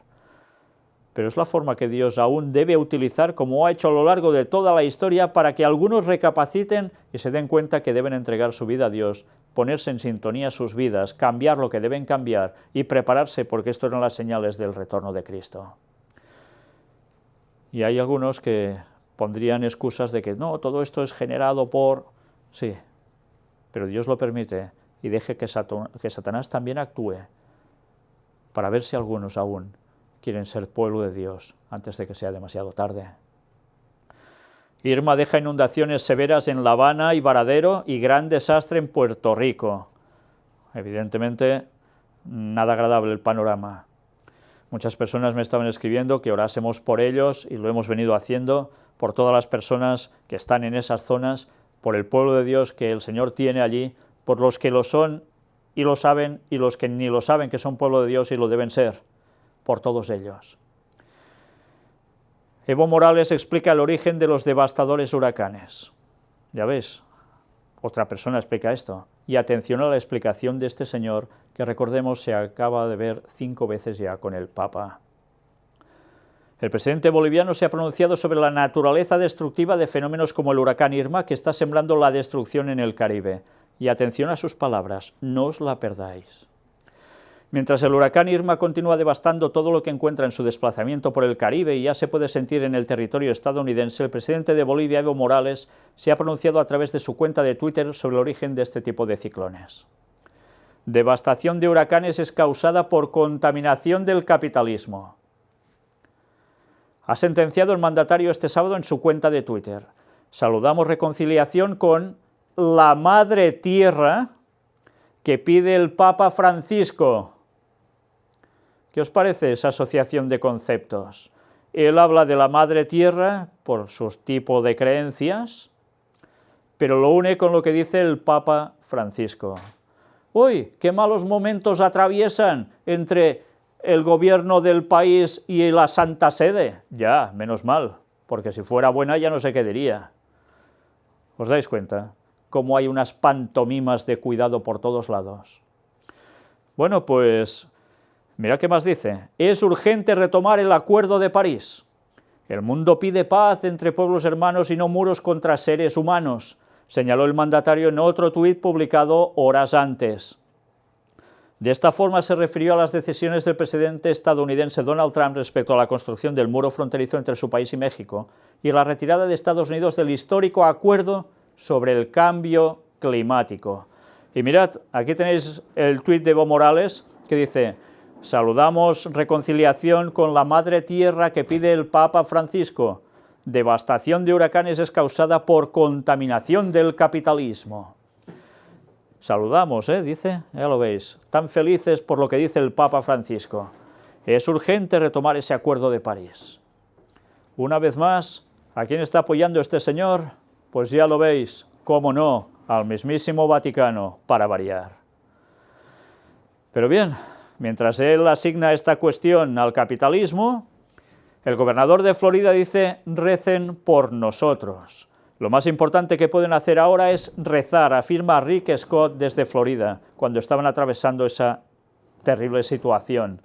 pero es la forma que Dios aún debe utilizar, como ha hecho a lo largo de toda la historia, para que algunos recapaciten y se den cuenta que deben entregar su vida a Dios, ponerse en sintonía sus vidas, cambiar lo que deben cambiar y prepararse, porque esto eran las señales del retorno de Cristo. Y hay algunos que pondrían excusas de que no, todo esto es generado por... Sí, pero Dios lo permite y deje que Satanás también actúe para ver si algunos aún quieren ser pueblo de Dios antes de que sea demasiado tarde. Irma deja inundaciones severas en La Habana y Varadero y gran desastre en Puerto Rico. Evidentemente, nada agradable el panorama. Muchas personas me estaban escribiendo que orásemos por ellos y lo hemos venido haciendo, por todas las personas que están en esas zonas, por el pueblo de Dios que el Señor tiene allí, por los que lo son y lo saben y los que ni lo saben que son pueblo de Dios y lo deben ser, por todos ellos. Evo Morales explica el origen de los devastadores huracanes. Ya ves, otra persona explica esto. Y atención a la explicación de este señor, que recordemos se acaba de ver 5 veces ya con el Papa. El presidente boliviano se ha pronunciado sobre la naturaleza destructiva de fenómenos como el huracán Irma, que está sembrando la destrucción en el Caribe. Y atención a sus palabras, no os la perdáis. Mientras el huracán Irma continúa devastando todo lo que encuentra en su desplazamiento por el Caribe y ya se puede sentir en el territorio estadounidense, el presidente de Bolivia, Evo Morales, se ha pronunciado a través de su cuenta de Twitter sobre el origen de este tipo de ciclones. Devastación de huracanes es causada por contaminación del capitalismo. Ha sentenciado el mandatario este sábado en su cuenta de Twitter. Saludamos reconciliación con la Madre Tierra que pide el Papa Francisco. ¿Qué os parece esa asociación de conceptos? Él habla de la Madre Tierra por su tipo de creencias, pero lo une con lo que dice el Papa Francisco. ¡Uy, qué malos momentos atraviesan entre el gobierno del país y la Santa Sede! Ya, menos mal, porque si fuera buena ya no sé qué diría. ¿Os dais cuenta cómo hay unas pantomimas de cuidado por todos lados? Bueno, pues... Mira qué más dice, es urgente retomar el Acuerdo de París. El mundo pide paz entre pueblos hermanos y no muros contra seres humanos, señaló el mandatario en otro tuit publicado horas antes. De esta forma se refirió a las decisiones del presidente estadounidense Donald Trump respecto a la construcción del muro fronterizo entre su país y México y la retirada de Estados Unidos del histórico acuerdo sobre el cambio climático. Y mirad, aquí tenéis el tuit de Evo Morales que dice: saludamos reconciliación con la Madre Tierra que pide el Papa Francisco. Devastación de huracanes es causada por contaminación del capitalismo. Saludamos, dice, ya lo veis, tan felices por lo que dice el Papa Francisco. Es urgente retomar ese Acuerdo de París. Una vez más, ¿a quién está apoyando este señor? Pues ya lo veis, cómo no, al mismísimo Vaticano, para variar. Pero bien, mientras él asigna esta cuestión al capitalismo, el gobernador de Florida dice: recen por nosotros. Lo más importante que pueden hacer ahora es rezar, afirma Rick Scott desde Florida, cuando estaban atravesando esa terrible situación.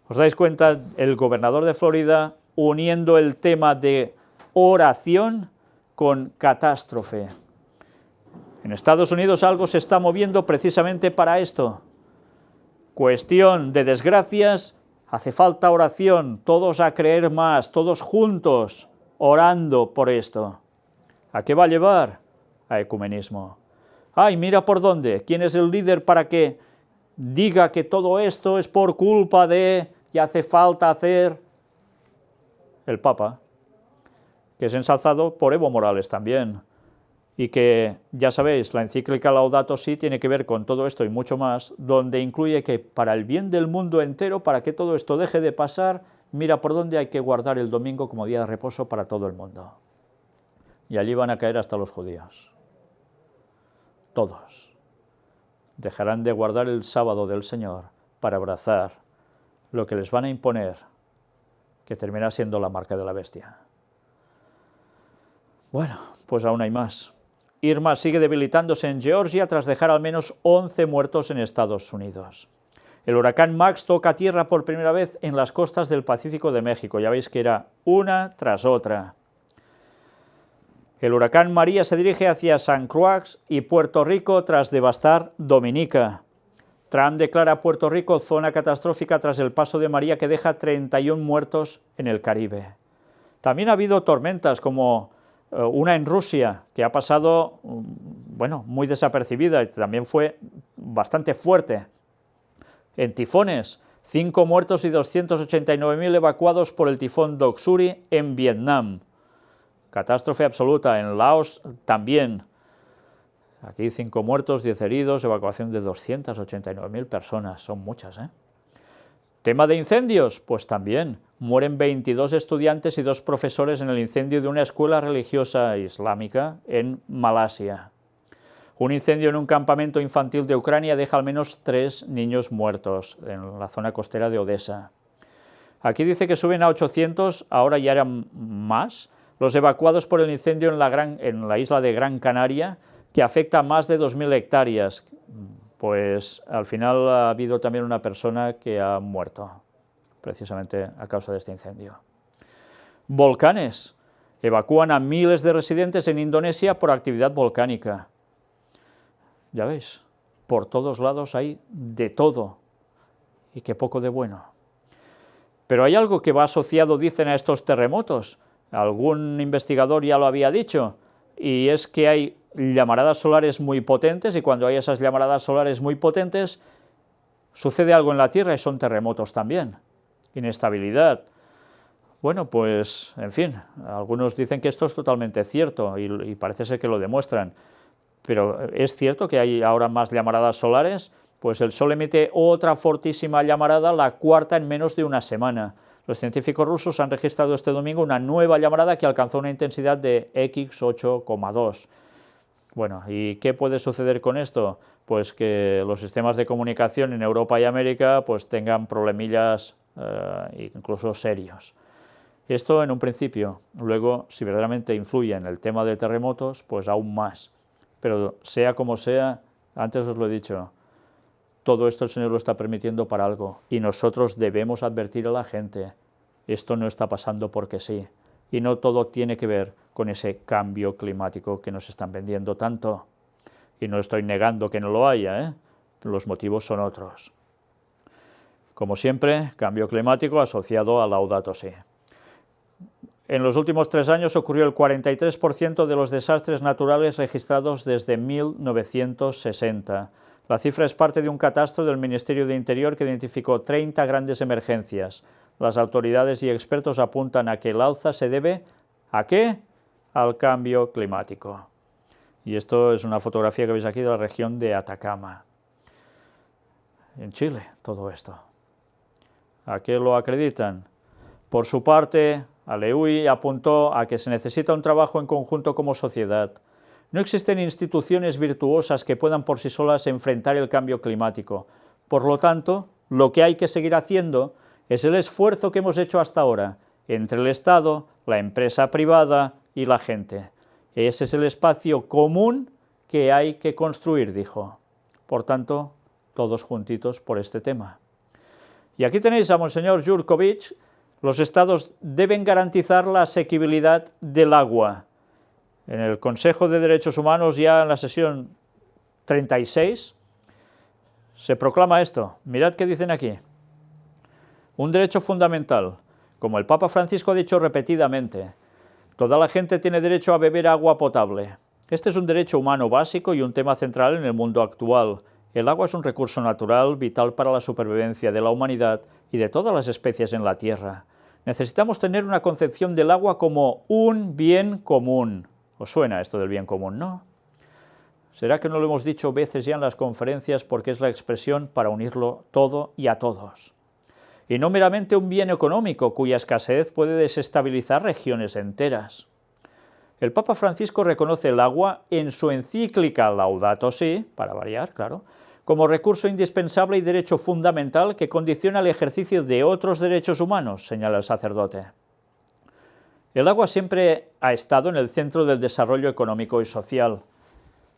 ¿Os dais cuenta? El gobernador de Florida uniendo el tema de oración con catástrofe. En Estados Unidos algo se está moviendo precisamente para esto. Cuestión de desgracias, hace falta oración, todos a creer más, todos juntos, orando por esto. ¿A qué va a llevar? A ecumenismo. ¡Ay, mira por dónde! ¿Quién es el líder para que diga que todo esto es por culpa de y hace falta hacer? El Papa, que es ensalzado por Evo Morales también. Y que, ya sabéis, la encíclica Laudato Si tiene que ver con todo esto y mucho más, donde incluye que para el bien del mundo entero, para que todo esto deje de pasar, mira por dónde hay que guardar el domingo como día de reposo para todo el mundo. Y allí van a caer hasta los judíos. Todos. Dejarán de guardar el sábado del Señor para abrazar lo que les van a imponer, que termina siendo la marca de la bestia. Bueno, pues aún hay más. Irma sigue debilitándose en Georgia tras dejar al menos 11 muertos en Estados Unidos. El huracán Max toca tierra por primera vez en las costas del Pacífico de México. Ya veis que era una tras otra. El huracán María se dirige hacia San Croix y Puerto Rico tras devastar Dominica. Trump declara a Puerto Rico zona catastrófica tras el paso de María que deja 31 muertos en el Caribe. También ha habido tormentas como una en Rusia que ha pasado, bueno, muy desapercibida y también fue bastante fuerte. En tifones, 5 muertos y 289.000 evacuados por el tifón Doksuri en Vietnam. Catástrofe absoluta. En Laos también. Aquí 5 muertos, 10 heridos, evacuación de 289.000 personas. Son muchas, ¿eh? Tema de incendios, pues también. Mueren 22 estudiantes y 2 profesores en el incendio de una escuela religiosa islámica en Malasia. Un incendio en un campamento infantil de Ucrania deja al menos 3 niños muertos en la zona costera de Odessa. Aquí dice que suben a 800, ahora ya eran más, los evacuados por el incendio en la isla de Gran Canaria, que afecta a más de 2.000 hectáreas. Pues al final ha habido también una persona que ha muerto, precisamente a causa de este incendio. Volcanes. Evacúan a miles de residentes en Indonesia por actividad volcánica. Ya veis, por todos lados hay de todo, y qué poco de bueno. Pero hay algo que va asociado, dicen, a estos terremotos. Algún investigador ya lo había dicho, y es que hay llamaradas solares muy potentes, y cuando hay esas llamaradas solares muy potentes, sucede algo en la Tierra y son terremotos también. Inestabilidad. Bueno, pues, en fin, algunos dicen que esto es totalmente cierto, y parece ser que lo demuestran. Pero ¿es cierto que hay ahora más llamaradas solares? Pues el Sol emite otra fortísima llamarada, la 4ª en menos de una semana. Los científicos rusos han registrado este domingo una nueva llamarada que alcanzó una intensidad de X8,2. Bueno, ¿y qué puede suceder con esto? Pues que los sistemas de comunicación en Europa y América pues tengan problemillas incluso serios. Esto en un principio. Luego, si verdaderamente influye en el tema de terremotos, pues aún más. Pero sea como sea, antes os lo he dicho, todo esto el Señor lo está permitiendo para algo, y nosotros debemos advertir a la gente, esto no está pasando porque sí, y no todo tiene que ver con ese cambio climático que nos están vendiendo tanto, y no estoy negando que no lo haya, ¿eh? Los motivos son otros. Como siempre, cambio climático asociado a Laudato Si. En los últimos 3 años ocurrió el 43% de los desastres naturales registrados desde 1960. La cifra es parte de un catastro del Ministerio de Interior que identificó 30 grandes emergencias. Las autoridades y expertos apuntan a que el alza se debe ¿a qué? Al cambio climático. Y esto es una fotografía que veis aquí de la región de Atacama, en Chile, todo esto. ¿A qué lo acreditan? Por su parte, Aleui apuntó a que se necesita un trabajo en conjunto como sociedad. No existen instituciones virtuosas que puedan por sí solas enfrentar el cambio climático. Por lo tanto, lo que hay que seguir haciendo es el esfuerzo que hemos hecho hasta ahora, entre el Estado, la empresa privada y la gente. Ese es el espacio común que hay que construir, dijo. Por tanto, todos juntitos por este tema. Y aquí tenéis a Monseñor Jurkovic. Los estados deben garantizar la asequibilidad del agua. En el Consejo de Derechos Humanos, ya en la sesión 36, se proclama esto. Mirad qué dicen aquí. Un derecho fundamental, como el Papa Francisco ha dicho repetidamente, toda la gente tiene derecho a beber agua potable. Este es un derecho humano básico y un tema central en el mundo actual. El agua es un recurso natural vital para la supervivencia de la humanidad y de todas las especies en la Tierra. Necesitamos tener una concepción del agua como un bien común. ¿Os suena esto del bien común, no? ¿Será que no lo hemos dicho veces ya en las conferencias porque es la expresión para unirlo todo y a todos? Y no meramente un bien económico cuya escasez puede desestabilizar regiones enteras. El Papa Francisco reconoce el agua en su encíclica Laudato Si, para variar, claro, como recurso indispensable y derecho fundamental que condiciona el ejercicio de otros derechos humanos, señala el sacerdote. El agua siempre ha estado en el centro del desarrollo económico y social.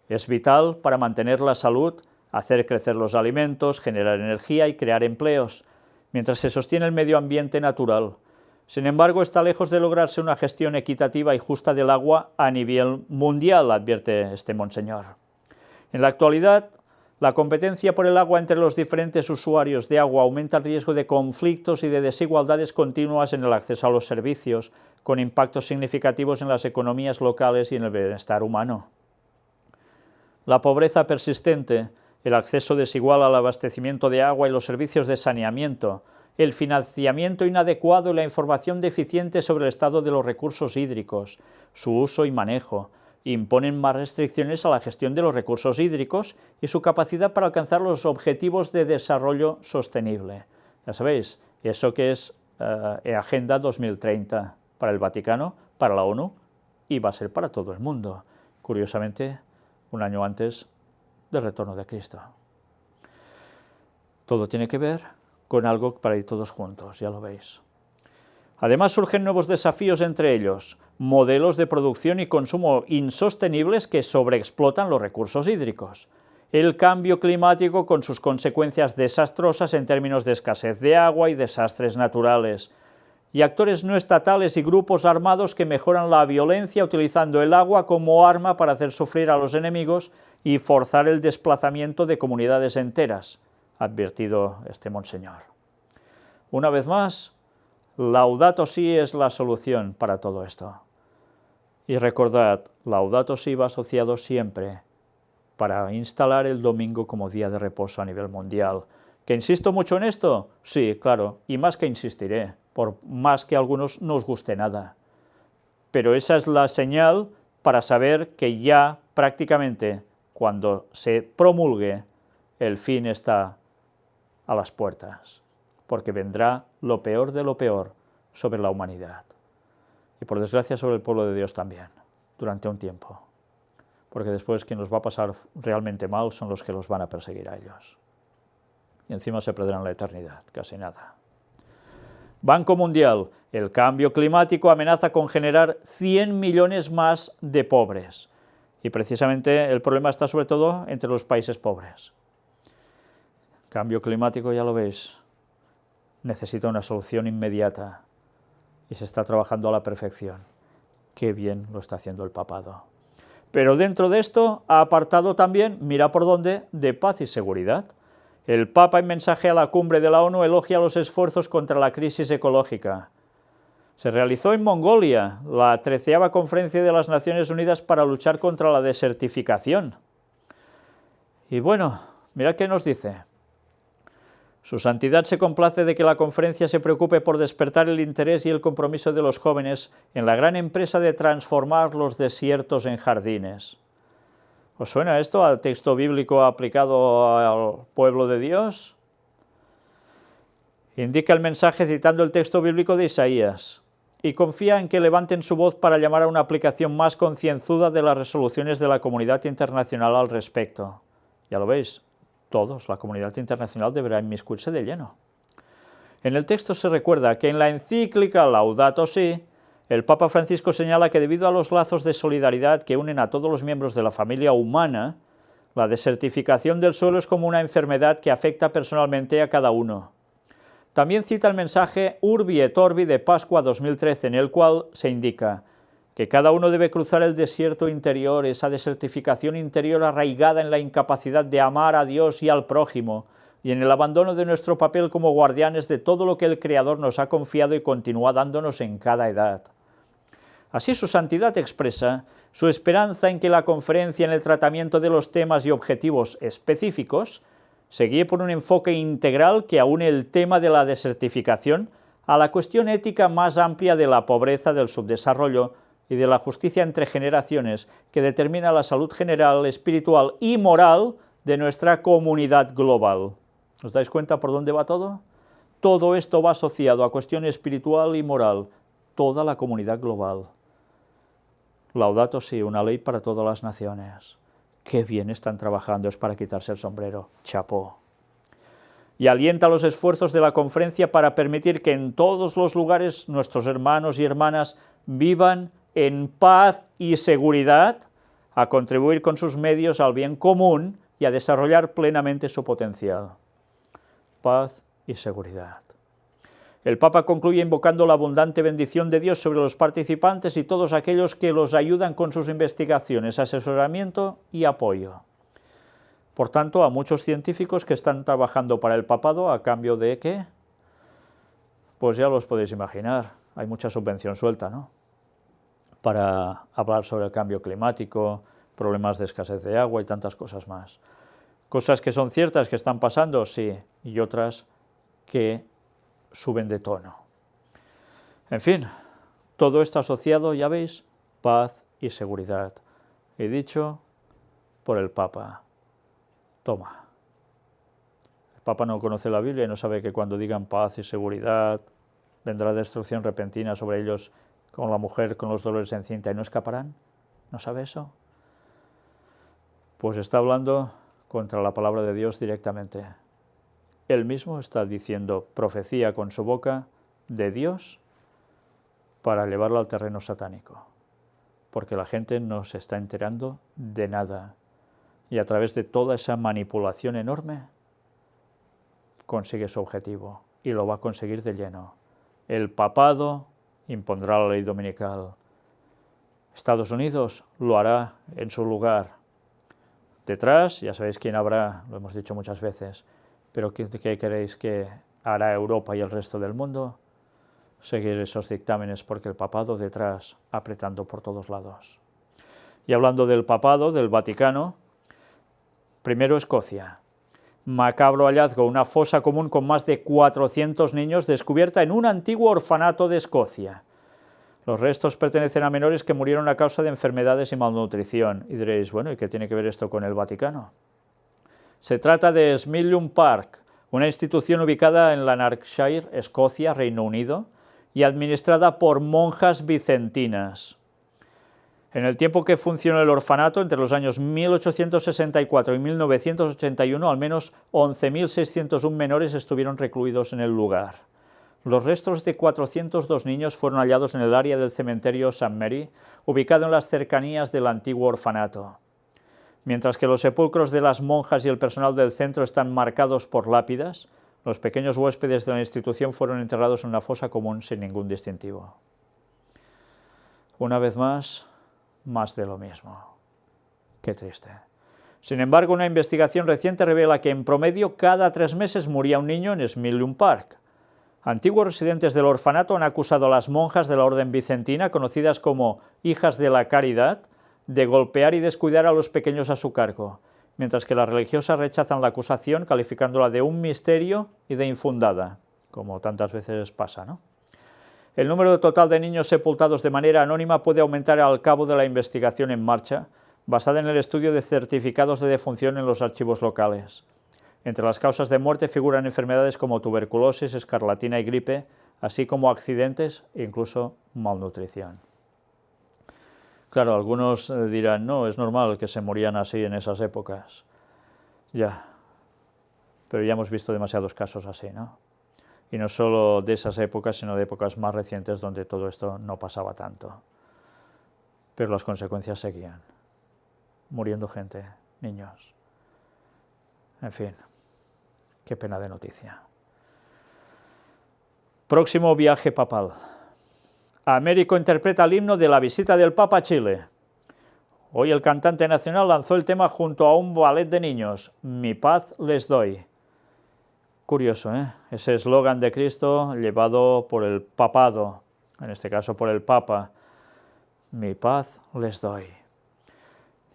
Es vital para mantener la salud hacer crecer los alimentos, generar energía y crear empleos, mientras se sostiene el medio ambiente natural. Sin embargo, está lejos de lograrse una gestión equitativa y justa del agua a nivel mundial, advierte este monseñor. En la actualidad, la competencia por el agua entre los diferentes usuarios de agua aumenta el riesgo de conflictos y de desigualdades continuas en el acceso a los servicios, con impactos significativos en las economías locales y en el bienestar humano. La pobreza persistente, el acceso desigual al abastecimiento de agua y los servicios de saneamiento, el financiamiento inadecuado y la información deficiente sobre el estado de los recursos hídricos, su uso y manejo, imponen más restricciones a la gestión de los recursos hídricos y su capacidad para alcanzar los objetivos de desarrollo sostenible. Ya sabéis, eso que es Agenda 2030 para el Vaticano, para la ONU, y va a ser para todo el mundo. Curiosamente, un año antes del retorno de Cristo. Todo tiene que ver con algo para ir todos juntos, ya lo veis. Además surgen nuevos desafíos, entre ellos modelos de producción y consumo insostenibles que sobreexplotan los recursos hídricos, el cambio climático con sus consecuencias desastrosas en términos de escasez de agua y desastres naturales, y actores no estatales y grupos armados que mejoran la violencia utilizando el agua como arma para hacer sufrir a los enemigos y forzar el desplazamiento de comunidades enteras, ha advertido este monseñor. Una vez más, Laudato Si es la solución para todo esto. Y recordad, Laudato Si va asociado siempre para instalar el domingo como día de reposo a nivel mundial. ¿Que insisto mucho en esto? Sí, claro, y más que insistiré, por más que a algunos no os guste nada. Pero esa es la señal para saber que ya prácticamente cuando se promulgue el fin está a las puertas, porque vendrá lo peor de lo peor sobre la humanidad. Y por desgracia sobre el pueblo de Dios también, durante un tiempo. Porque después quien los va a pasar realmente mal son los que los van a perseguir a ellos. Y encima se perderán la eternidad, casi nada. Banco Mundial, el cambio climático amenaza con generar 100 millones más de pobres. Y precisamente el problema está sobre todo entre los países pobres. Cambio climático, ya lo veis, necesita una solución inmediata y se está trabajando a la perfección. Qué bien lo está haciendo el papado. Pero dentro de esto ha apartado también, mira por dónde, de paz y seguridad. El Papa, en mensaje a la cumbre de la ONU, elogia los esfuerzos contra la crisis ecológica. Se realizó en Mongolia la 13ª Conferencia de las Naciones Unidas para luchar contra la desertificación. Y bueno, mirad qué nos dice. Su Santidad se complace de que la conferencia se preocupe por despertar el interés y el compromiso de los jóvenes en la gran empresa de transformar los desiertos en jardines. ¿Os suena esto al texto bíblico aplicado al pueblo de Dios? Indica el mensaje citando el texto bíblico de Isaías y confía en que levanten su voz para llamar a una aplicación más concienzuda de las resoluciones de la comunidad internacional al respecto. Ya lo veis, todos, la comunidad internacional deberá inmiscuirse de lleno. En el texto se recuerda que en la encíclica Laudato Si, el Papa Francisco señala que debido a los lazos de solidaridad que unen a todos los miembros de la familia humana, la desertificación del suelo es como una enfermedad que afecta personalmente a cada uno. También cita el mensaje Urbi et Orbi de Pascua 2013, en el cual se indica que cada uno debe cruzar el desierto interior, esa desertificación interior arraigada en la incapacidad de amar a Dios y al prójimo, y en el abandono de nuestro papel como guardianes de todo lo que el Creador nos ha confiado y continúa dándonos en cada edad. Así su Santidad expresa su esperanza en que la conferencia en el tratamiento de los temas y objetivos específicos se guíe por un enfoque integral que aúne el tema de la desertificación a la cuestión ética más amplia de la pobreza, del subdesarrollo y de la justicia entre generaciones, que determina la salud general, espiritual y moral de nuestra comunidad global. ¿Os dais cuenta por dónde va todo? Todo esto va asociado a cuestión espiritual y moral, toda la comunidad global. Laudato Si, una ley para todas las naciones. Qué bien están trabajando, es para quitarse el sombrero. Chapó. Y alienta los esfuerzos de la conferencia para permitir que en todos los lugares nuestros hermanos y hermanas vivan en paz y seguridad, a contribuir con sus medios al bien común y a desarrollar plenamente su potencial. Paz y seguridad. El Papa concluye invocando la abundante bendición de Dios sobre los participantes y todos aquellos que los ayudan con sus investigaciones, asesoramiento y apoyo. Por tanto, a muchos científicos que están trabajando para el papado, ¿a cambio de qué? Pues ya los podéis imaginar, hay mucha subvención suelta, ¿no? Para hablar sobre el cambio climático, problemas de escasez de agua y tantas cosas más. Cosas que son ciertas, que están pasando, sí, y otras que suben de tono. En fin, todo esto asociado, ya veis, paz y seguridad. He dicho por el Papa. Toma. El Papa no conoce la Biblia y no sabe que cuando digan paz y seguridad vendrá destrucción repentina sobre ellos como la mujer con los dolores en cinta y no escaparán. ¿No sabe eso? Pues está hablando contra la palabra de Dios directamente. Él mismo está diciendo profecía con su boca de Dios para llevarlo al terreno satánico, porque la gente no se está enterando de nada y a través de toda esa manipulación enorme consigue su objetivo y lo va a conseguir de lleno. El papado impondrá la ley dominical. Estados Unidos lo hará en su lugar. Detrás, ya sabéis quién habrá, lo hemos dicho muchas veces, pero ¿qué queréis que hará Europa y el resto del mundo? Seguir esos dictámenes porque el papado detrás apretando por todos lados. Y hablando del papado, del Vaticano, primero Escocia. Macabro hallazgo, una fosa común con más de 400 niños descubierta en un antiguo orfanato de Escocia. Los restos pertenecen a menores que murieron a causa de enfermedades y malnutrición. Y diréis, bueno, ¿y qué tiene que ver esto con el Vaticano? Se trata de Smilham Park, una institución ubicada en Lanarkshire, Escocia, Reino Unido, y administrada por monjas vicentinas. En el tiempo que funcionó el orfanato, entre los años 1864 y 1981, al menos 11.601 menores estuvieron recluidos en el lugar. Los restos de 402 niños fueron hallados en el área del cementerio St. Mary, ubicado en las cercanías del antiguo orfanato. Mientras que los sepulcros de las monjas y el personal del centro están marcados por lápidas, los pequeños huéspedes de la institución fueron enterrados en una fosa común sin ningún distintivo. Una vez más de lo mismo. Qué triste. Sin embargo, una investigación reciente revela que en promedio cada 3 meses moría un niño en Smilham Park. Antiguos residentes del orfanato han acusado a las monjas de la orden vicentina, conocidas como hijas de la caridad, de golpear y descuidar a los pequeños a su cargo, mientras que las religiosas rechazan la acusación calificándola de un misterio y de infundada, como tantas veces pasa, ¿no? El número total de niños sepultados de manera anónima puede aumentar al cabo de la investigación en marcha, basada en el estudio de certificados de defunción en los archivos locales. Entre las causas de muerte figuran enfermedades como tuberculosis, escarlatina y gripe, así como accidentes e incluso malnutrición. Claro, algunos dirán, no, es normal que se morían así en esas épocas. Ya, pero ya hemos visto demasiados casos así, ¿no? Y no solo de esas épocas, sino de épocas más recientes donde todo esto no pasaba tanto. Pero las consecuencias seguían. Muriendo gente, niños. En fin, qué pena de noticia. Próximo viaje papal. Américo interpreta el himno de la visita del Papa a Chile. Hoy el cantante nacional lanzó el tema junto a un ballet de niños, Mi paz les doy. Curioso, ¿eh? Ese eslogan de Cristo llevado por el papado, en este caso por el Papa, Mi paz les doy.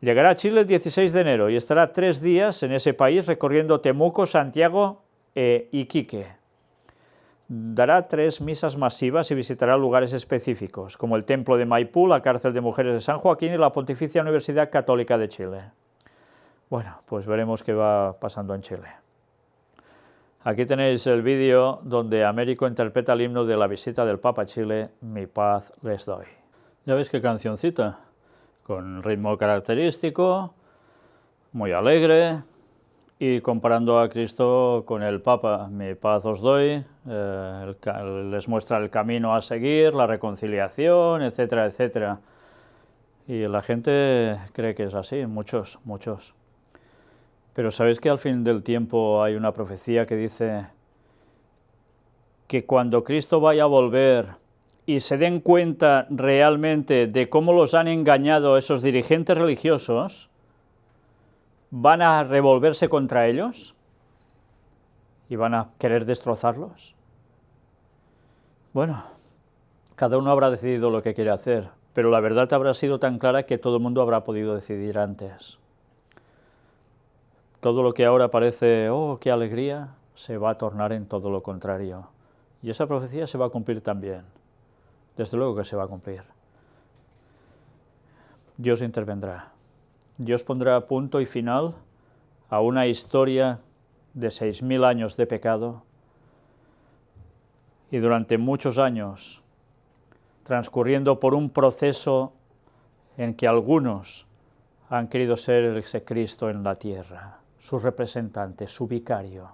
Llegará a Chile el 16 de enero y estará 3 días en ese país recorriendo Temuco, Santiago e Iquique. Dará 3 misas masivas y visitará lugares específicos, como el Templo de Maipú, la Cárcel de Mujeres de San Joaquín y la Pontificia Universidad Católica de Chile. Bueno, pues veremos qué va pasando en Chile. Aquí tenéis el vídeo donde Américo interpreta el himno de la visita del Papa a Chile, Mi paz les doy. Ya veis qué cancioncita, con ritmo característico, muy alegre, y comparando a Cristo con el Papa, mi paz os doy, les muestra el camino a seguir, la reconciliación, etcétera, etcétera. Y la gente cree que es así, muchos. Pero ¿sabéis que al fin del tiempo hay una profecía que dice que cuando Cristo vaya a volver y se den cuenta realmente de cómo los han engañado esos dirigentes religiosos, van a revolverse contra ellos y van a querer destrozarlos? Bueno, cada uno habrá decidido lo que quiere hacer, pero la verdad habrá sido tan clara que todo el mundo habrá podido decidir antes. Todo lo que ahora parece, oh, qué alegría, se va a tornar en todo lo contrario. Y esa profecía se va a cumplir también. Desde luego que se va a cumplir. Dios intervendrá. Dios pondrá punto y final a una historia de 6.000 años de pecado, y durante muchos años, transcurriendo por un proceso en que algunos han querido ser ese Cristo en la tierra, su representante, su vicario.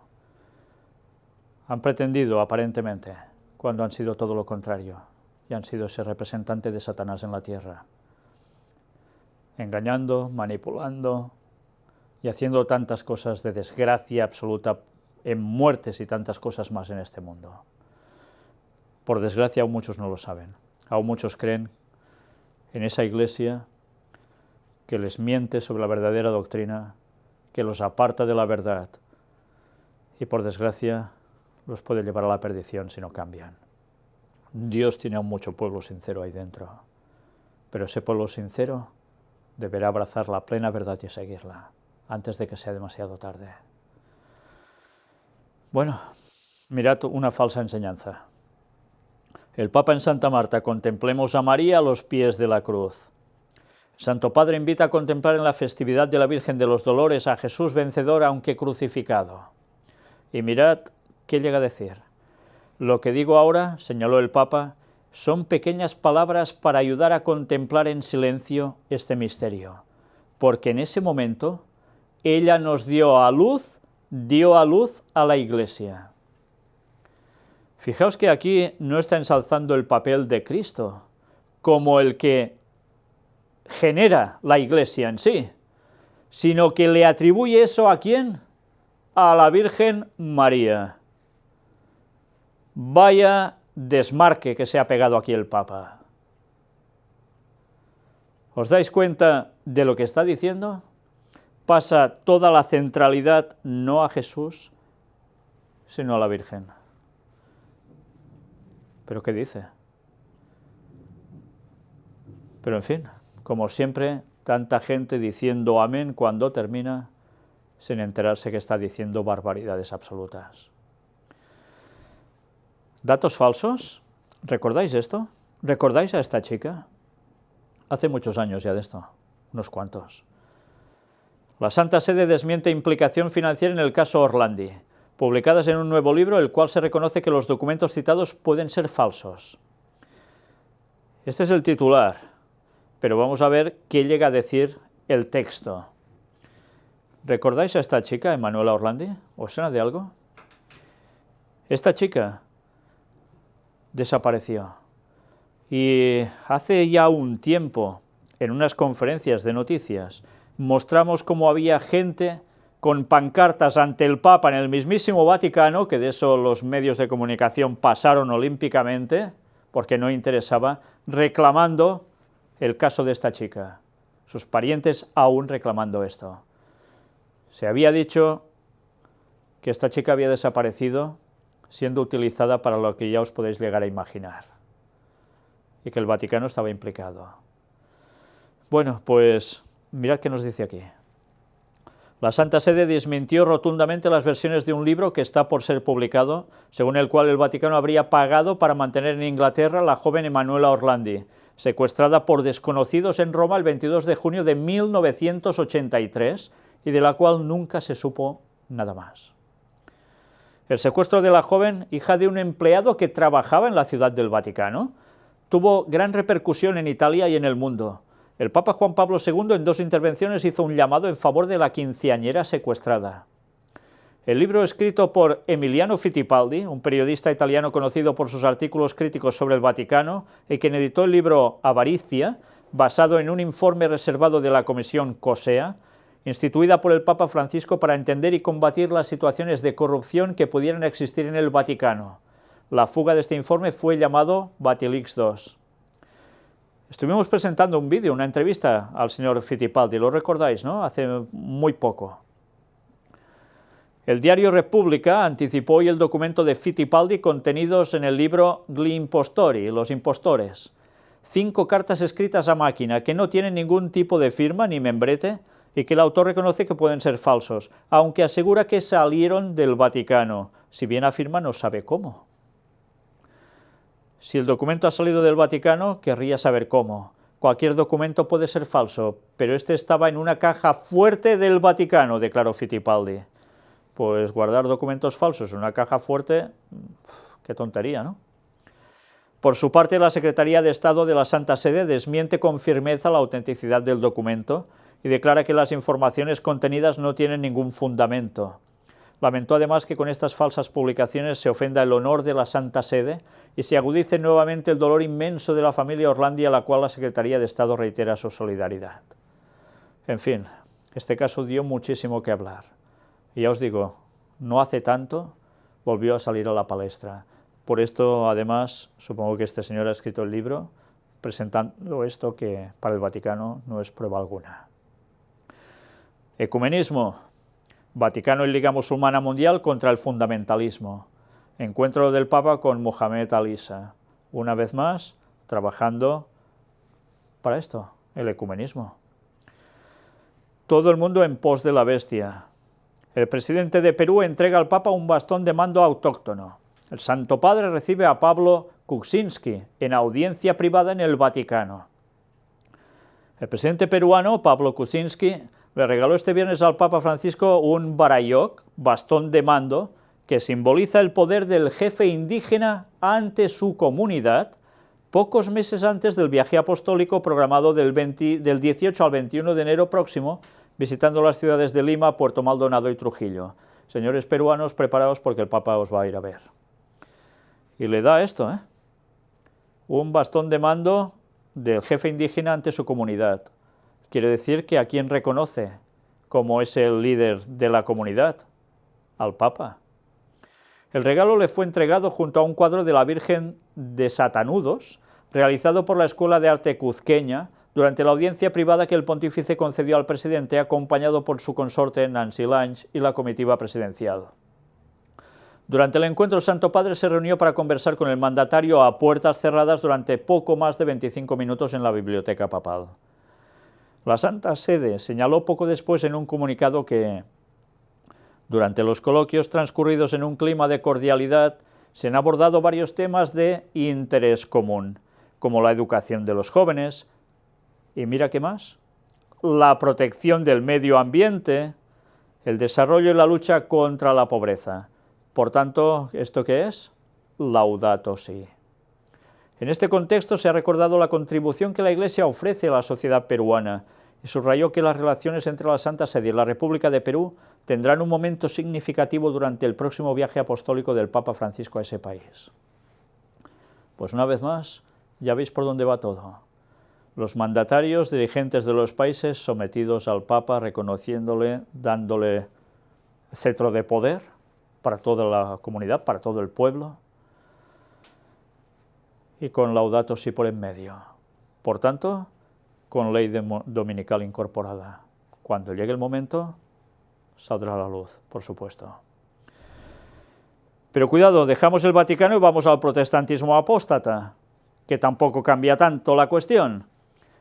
Han pretendido, aparentemente, cuando han sido todo lo contrario, y han sido ese representante de Satanás en la tierra, engañando, manipulando y haciendo tantas cosas de desgracia absoluta, en muertes y tantas cosas más en este mundo. Por desgracia, aún muchos no lo saben. Aún muchos creen en esa iglesia que les miente sobre la verdadera doctrina, que los aparta de la verdad, y por desgracia los puede llevar a la perdición si no cambian. Dios tiene aún mucho pueblo sincero ahí dentro, pero ese pueblo sincero deberá abrazar la plena verdad y seguirla, antes de que sea demasiado tarde. Bueno, mirad una falsa enseñanza. El Papa en Santa Marta: contemplemos a María a los pies de la cruz. El Santo Padre invita a contemplar en la festividad de la Virgen de los Dolores a Jesús vencedor aunque crucificado. Y mirad qué llega a decir. Lo que digo ahora, señaló el Papa, son pequeñas palabras para ayudar a contemplar en silencio este misterio, porque en ese momento ella nos dio a luz a la Iglesia. Fijaos que aquí no está ensalzando el papel de Cristo como el que genera la Iglesia en sí, sino que le atribuye eso ¿a quién? A la Virgen María. Vaya desmarque que se ha pegado aquí el Papa. ¿Os dais cuenta de lo que está diciendo? Pasa toda la centralidad no a Jesús, sino a la Virgen. ¿Pero qué dice? Pero en fin, como siempre, tanta gente diciendo amén cuando termina, sin enterarse que está diciendo barbaridades absolutas. ¿Datos falsos? ¿Recordáis esto? ¿Recordáis a esta chica? Hace muchos años ya de esto, unos cuantos. La Santa Sede desmiente implicación financiera en el caso Orlandi, publicadas en un nuevo libro, el cual se reconoce que los documentos citados pueden ser falsos. Este es el titular, pero vamos a ver qué llega a decir el texto. ¿Recordáis a esta chica, Emanuela Orlandi? ¿Os suena de algo? Esta chica desapareció. Y hace ya un tiempo, en unas conferencias de noticias, mostramos cómo había gente con pancartas ante el Papa en el mismísimo Vaticano, que de eso los medios de comunicación pasaron olímpicamente, porque no interesaba, reclamando el caso de esta chica. Sus parientes aún reclamando esto. Se había dicho que esta chica había desaparecido siendo utilizada para lo que ya os podéis llegar a imaginar, y que el Vaticano estaba implicado. Bueno, pues mirad qué nos dice aquí. La Santa Sede desmintió rotundamente las versiones de un libro que está por ser publicado, según el cual el Vaticano habría pagado para mantener en Inglaterra a la joven Emanuela Orlandi, secuestrada por desconocidos en Roma el 22 de junio de 1983, y de la cual nunca se supo nada más. El secuestro de la joven, hija de un empleado que trabajaba en la ciudad del Vaticano, tuvo gran repercusión en Italia y en el mundo. El Papa Juan Pablo II en 2 intervenciones hizo un llamado en favor de la quinceañera secuestrada. El libro escrito por Emiliano Fittipaldi, un periodista italiano conocido por sus artículos críticos sobre el Vaticano, y quien editó el libro Avaricia, basado en un informe reservado de la Comisión COSEA, instituida por el Papa Francisco para entender y combatir las situaciones de corrupción que pudieran existir en el Vaticano. La fuga de este informe fue llamado Vatilix II. Estuvimos presentando un vídeo, una entrevista al señor Fittipaldi, lo recordáis, ¿no? Hace muy poco. El diario República anticipó hoy el documento de Fittipaldi contenidos en el libro Gli Impostori, los impostores. 5 cartas escritas a máquina que no tienen ningún tipo de firma ni membrete y que el autor reconoce que pueden ser falsos, aunque asegura que salieron del Vaticano, si bien afirma no sabe cómo. Si el documento ha salido del Vaticano, querría saber cómo. Cualquier documento puede ser falso, pero este estaba en una caja fuerte del Vaticano, declaró Fittipaldi. Pues guardar documentos falsos en una caja fuerte, qué tontería, ¿no? Por su parte, la Secretaría de Estado de la Santa Sede desmiente con firmeza la autenticidad del documento y declara que las informaciones contenidas no tienen ningún fundamento. Lamentó además que con estas falsas publicaciones se ofenda el honor de la Santa Sede y se agudice nuevamente el dolor inmenso de la familia Orlandi, a la cual la Secretaría de Estado reitera su solidaridad. En fin, este caso dio muchísimo que hablar. Y ya os digo, no hace tanto volvió a salir a la palestra. Por esto, además, supongo que este señor ha escrito el libro presentando esto que para el Vaticano no es prueba alguna. Ecumenismo. Vaticano y Liga Musulmana Mundial contra el fundamentalismo. Encuentro del Papa con Mohamed Al-Isa. Una vez más, trabajando para esto, el ecumenismo. Todo el mundo en pos de la bestia. El presidente de Perú entrega al Papa un bastón de mando autóctono. El Santo Padre recibe a Pablo Kuczynski en audiencia privada en el Vaticano. El presidente peruano, Pablo Kuczynski, le regaló este viernes al Papa Francisco un barayok, bastón de mando, que simboliza el poder del jefe indígena ante su comunidad, pocos meses antes del viaje apostólico programado del 18 al 21 de enero próximo, visitando las ciudades de Lima, Puerto Maldonado y Trujillo. Señores peruanos, preparaos porque el Papa os va a ir a ver. Y le da esto, un bastón de mando del jefe indígena ante su comunidad. Quiere decir que a quien reconoce como es el líder de la comunidad, al Papa. El regalo le fue entregado junto a un cuadro de la Virgen de Satanudos, realizado por la Escuela de Arte Cuzqueña, durante la audiencia privada que el pontífice concedió al presidente, acompañado por su consorte Nancy Lange y la comitiva presidencial. Durante el encuentro, el Santo Padre se reunió para conversar con el mandatario a puertas cerradas durante poco más de 25 minutos en la biblioteca papal. La Santa Sede señaló poco después en un comunicado que, durante los coloquios transcurridos en un clima de cordialidad, se han abordado varios temas de interés común, como la educación de los jóvenes, y mira qué más, la protección del medio ambiente, el desarrollo y la lucha contra la pobreza. Por tanto, ¿esto qué es? Laudato si. En este contexto se ha recordado la contribución que la Iglesia ofrece a la sociedad peruana y subrayó que las relaciones entre la Santa Sede y la República de Perú tendrán un momento significativo durante el próximo viaje apostólico del Papa Francisco a ese país. Pues una vez más, ya veis por dónde va todo. Los mandatarios, dirigentes de los países sometidos al Papa, reconociéndole, dándole cetro de poder para toda la comunidad, para todo el pueblo, y con Laudato si por en medio. Por tanto, con ley dominical incorporada. Cuando llegue el momento, saldrá a la luz, por supuesto. Pero cuidado, dejamos el Vaticano y vamos al protestantismo apóstata, que tampoco cambia tanto la cuestión.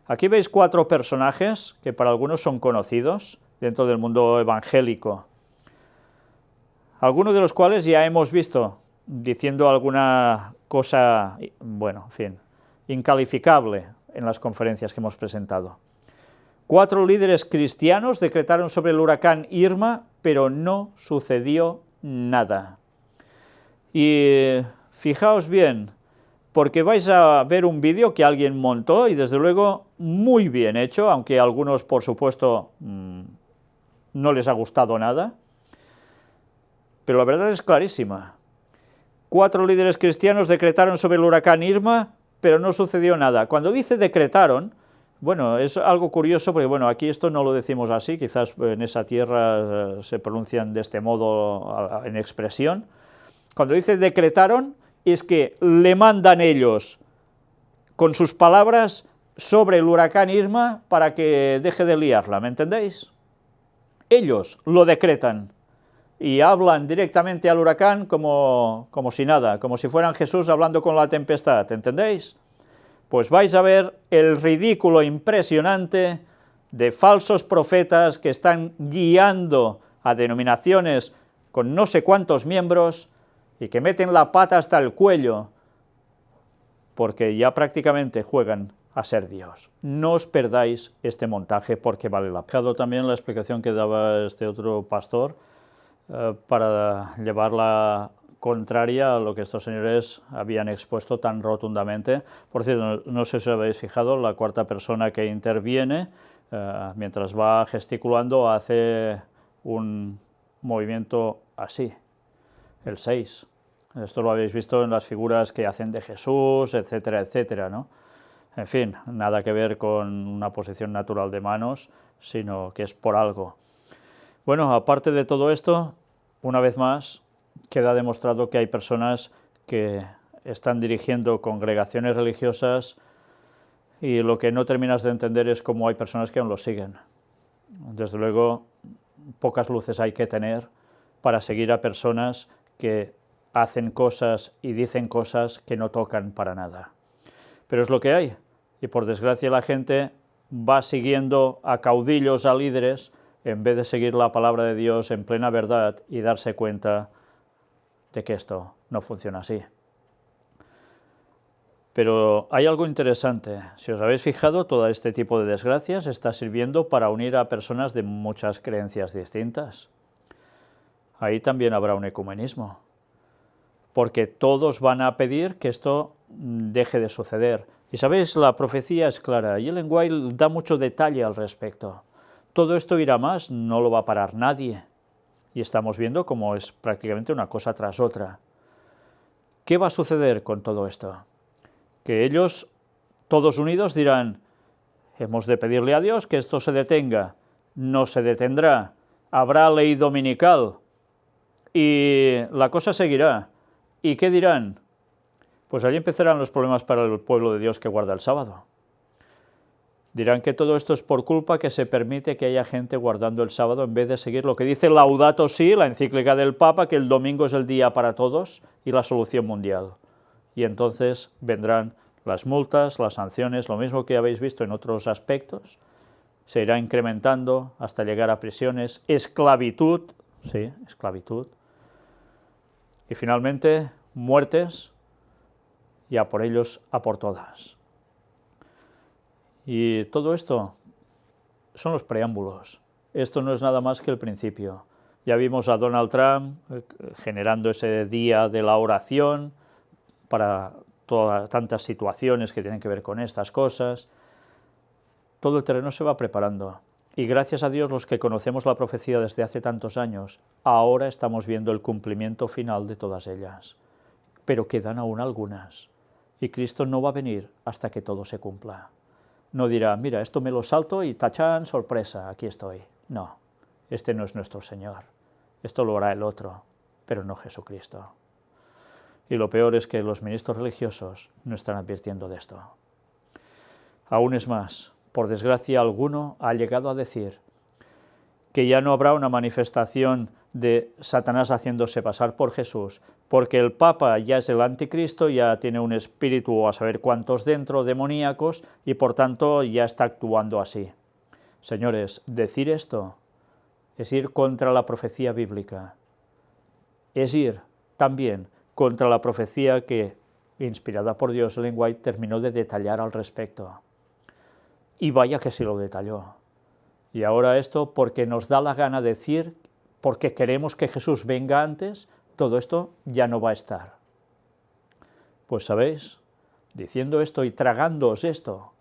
Aquí veis 4 personajes que para algunos son conocidos dentro del mundo evangélico, algunos de los cuales ya hemos visto diciendo alguna cosa, bueno, en fin, incalificable en las conferencias que hemos presentado. 4 líderes cristianos decretaron sobre el huracán Irma, pero no sucedió nada. Y fijaos bien, porque vais a ver un vídeo que alguien montó y desde luego muy bien hecho, aunque a algunos por supuesto no les ha gustado nada, pero la verdad es clarísima. 4 líderes cristianos decretaron sobre el huracán Irma, pero no sucedió nada. Cuando dice decretaron, Bueno, es algo curioso porque, bueno, aquí esto no lo decimos así, quizás en esa tierra se pronuncian de este modo en expresión. Cuando dice decretaron, es que le mandan ellos con sus palabras sobre el huracán Irma para que deje de liarla, ¿me entendéis? Ellos lo decretan y hablan directamente al huracán como si nada, como si fueran Jesús hablando con la tempestad, ¿entendéis? Pues vais a ver el ridículo impresionante de falsos profetas que están guiando a denominaciones con no sé cuántos miembros y que meten la pata hasta el cuello, porque ya prácticamente juegan a ser Dios. No os perdáis este montaje porque vale la pena. También la explicación que daba este otro pastor para llevarla contraria a lo que estos señores habían expuesto tan rotundamente. Por cierto, no sé si os habéis fijado, la cuarta persona que interviene, mientras va gesticulando, hace un movimiento así, el 6. Esto lo habéis visto en las figuras que hacen de Jesús, etcétera, etcétera, ¿no? En fin, nada que ver con una posición natural de manos, sino que es por algo. Bueno, aparte de todo esto, una vez más, queda demostrado que hay personas que están dirigiendo congregaciones religiosas y lo que no terminas de entender es cómo hay personas que aún lo siguen. Desde luego, pocas luces hay que tener para seguir a personas que hacen cosas y dicen cosas que no tocan para nada. Pero es lo que hay, y por desgracia la gente va siguiendo a caudillos, a líderes, en vez de seguir la palabra de Dios en plena verdad y darse cuenta de que esto no funciona así. Pero hay algo interesante. Si os habéis fijado, todo este tipo de desgracias está sirviendo para unir a personas de muchas creencias distintas. Ahí también habrá un ecumenismo, porque todos van a pedir que esto deje de suceder. Y sabéis, la profecía es clara, y Ellen White da mucho detalle al respecto. Todo esto irá más, no lo va a parar nadie. Y estamos viendo cómo es prácticamente una cosa tras otra. ¿Qué va a suceder con todo esto? Que ellos, todos unidos, dirán, hemos de pedirle a Dios que esto se detenga. No se detendrá. Habrá ley dominical. Y la cosa seguirá. ¿Y qué dirán? Pues allí empezarán los problemas para el pueblo de Dios que guarda el sábado. Dirán que todo esto es por culpa que se permite que haya gente guardando el sábado en vez de seguir lo que dice Laudato Si, la encíclica del Papa, que el domingo es el día para todos y la solución mundial. Y entonces vendrán las multas, las sanciones, lo mismo que habéis visto en otros aspectos, se irá incrementando hasta llegar a prisiones, esclavitud, sí, esclavitud, y finalmente muertes, y a por ellos, a por todas. Y todo esto son los preámbulos. Esto no es nada más que el principio. Ya vimos a Donald Trump generando ese día de la oración para tantas situaciones que tienen que ver con estas cosas. Todo el terreno se va preparando. Y gracias a Dios, los que conocemos la profecía desde hace tantos años, ahora estamos viendo el cumplimiento final de todas ellas. Pero quedan aún algunas. Y Cristo no va a venir hasta que todo se cumpla. No dirá, mira, esto me lo salto y tachán, sorpresa, aquí estoy. No, este no es nuestro Señor. Esto lo hará el otro, pero no Jesucristo. Y lo peor es que los ministros religiosos no están advirtiendo de esto. Aún es más, por desgracia alguno ha llegado a decir que ya no habrá una manifestación de Satanás haciéndose pasar por Jesús, porque el Papa ya es el anticristo, ya tiene un espíritu o a saber cuántos dentro, demoníacos, y por tanto ya está actuando así. Señores, decir esto es ir contra la profecía bíblica, es ir también contra la profecía que, inspirada por Dios, Ellen White terminó de detallar al respecto. Y vaya que sí lo detalló. Y ahora esto, porque nos da la gana decir, porque queremos que Jesús venga antes, todo esto ya no va a estar. Pues sabéis, diciendo esto y tragándoos esto,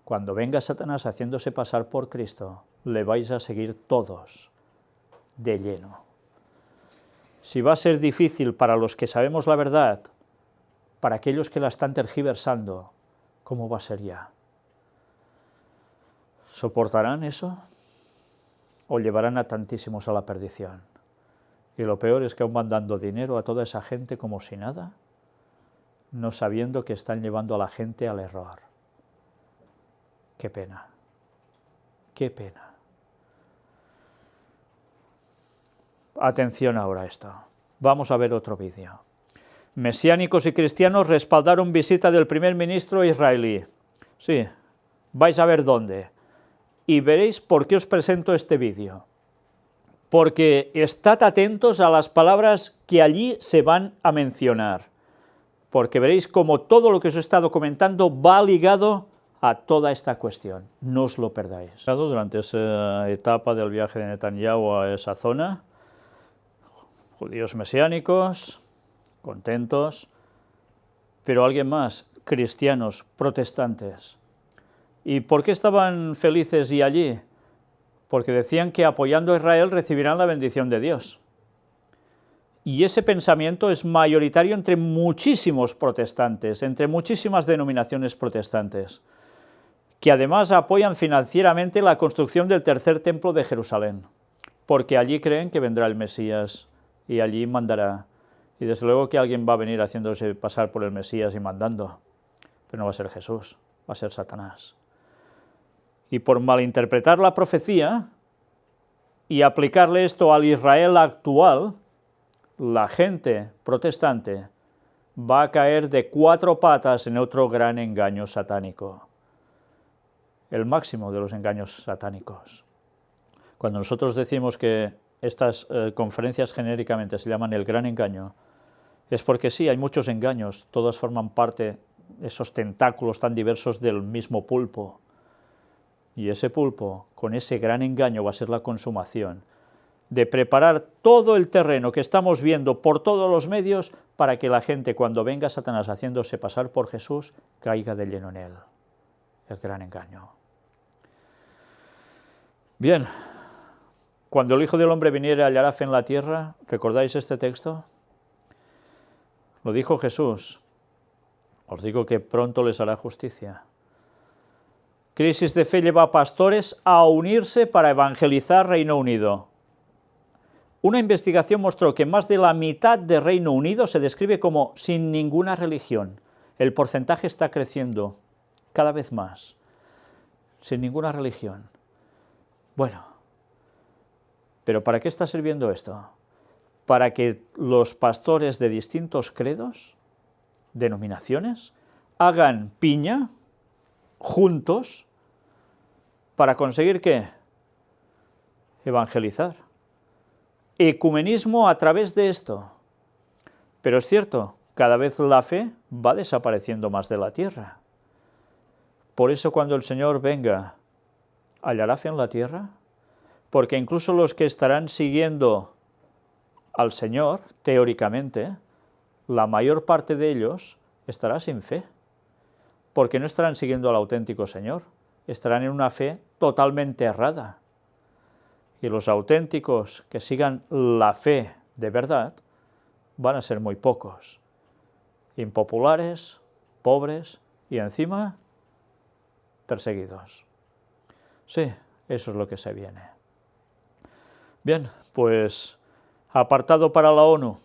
cuando venga Satanás haciéndose pasar por Cristo, le vais a seguir todos de lleno. Si va a ser difícil para los que sabemos la verdad, para aquellos que la están tergiversando, ¿cómo va a ser ya? ¿Soportarán eso? ¿O llevarán a tantísimos a la perdición? Y lo peor es que aún van dando dinero a toda esa gente como si nada, no sabiendo que están llevando a la gente al error. ¡Qué pena! ¡Qué pena! Atención ahora a esto. Vamos a ver otro vídeo. Mesiánicos y cristianos respaldaron visita del primer ministro israelí. Sí, vais a ver dónde. Y veréis por qué os presento este vídeo. Porque estad atentos a las palabras que allí se van a mencionar. Porque veréis cómo todo lo que os he estado comentando va ligado a toda esta cuestión. No os lo perdáis. Durante esa etapa del viaje de Netanyahu a esa zona, judíos mesiánicos, contentos, pero alguien más, cristianos, protestantes. ¿Y por qué estaban felices y allí? Porque decían que apoyando a Israel recibirán la bendición de Dios. Y ese pensamiento es mayoritario entre muchísimos protestantes, entre muchísimas denominaciones protestantes, que además apoyan financieramente la construcción del tercer templo de Jerusalén, porque allí creen que vendrá el Mesías y allí mandará. Y desde luego que alguien va a venir haciéndose pasar por el Mesías y mandando, pero no va a ser Jesús, va a ser Satanás. Y por malinterpretar la profecía y aplicarle esto al Israel actual, la gente protestante va a caer de 4 patas en otro gran engaño satánico, el máximo de los engaños satánicos. Cuando nosotros decimos que estas conferencias genéricamente se llaman el gran engaño, es porque sí, hay muchos engaños, todos forman parte de esos tentáculos tan diversos del mismo pulpo. Y ese pulpo, con ese gran engaño, va a ser la consumación de preparar todo el terreno que estamos viendo por todos los medios para que la gente, cuando venga Satanás haciéndose pasar por Jesús, caiga de lleno en él. El gran engaño. Bien, cuando el Hijo del Hombre viniere, hallará fe en la tierra. ¿Recordáis este texto? Lo dijo Jesús. Os digo que pronto les hará justicia. Crisis de fe lleva a pastores a unirse para evangelizar Reino Unido. Una investigación mostró que más de la mitad de Reino Unido se describe como sin ninguna religión. El porcentaje está creciendo cada vez más. Sin ninguna religión. Bueno, ¿pero para qué está sirviendo esto? Para que los pastores de distintos credos, denominaciones, hagan piña juntos para conseguir ¿qué? Evangelizar. Ecumenismo a través de esto. Pero es cierto, cada vez la fe va desapareciendo más de la tierra. Por eso cuando el Señor venga, ¿hallará fe en la tierra? Porque incluso los que estarán siguiendo al Señor, teóricamente, la mayor parte de ellos estará sin fe, porque no estarán siguiendo al auténtico Señor, estarán en una fe totalmente errada. Y los auténticos que sigan la fe de verdad van a ser muy pocos, impopulares, pobres y encima perseguidos. Sí, eso es lo que se viene. Bien, pues apartado para la ONU.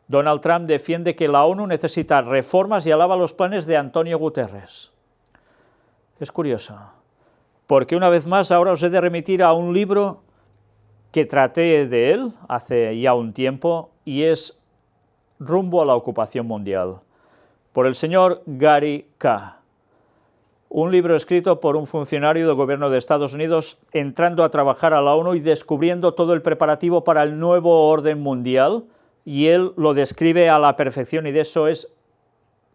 Donald Trump defiende que la ONU necesita reformas y alaba los planes de Antonio Guterres. Es curioso, porque una vez más ahora os he de remitir a un libro que traté de él hace ya un tiempo y es Rumbo a la ocupación mundial, por el señor Gary K. Un libro escrito por un funcionario del gobierno de Estados Unidos entrando a trabajar a la ONU y descubriendo todo el preparativo para el nuevo orden mundial, y él lo describe a la perfección, y de eso es,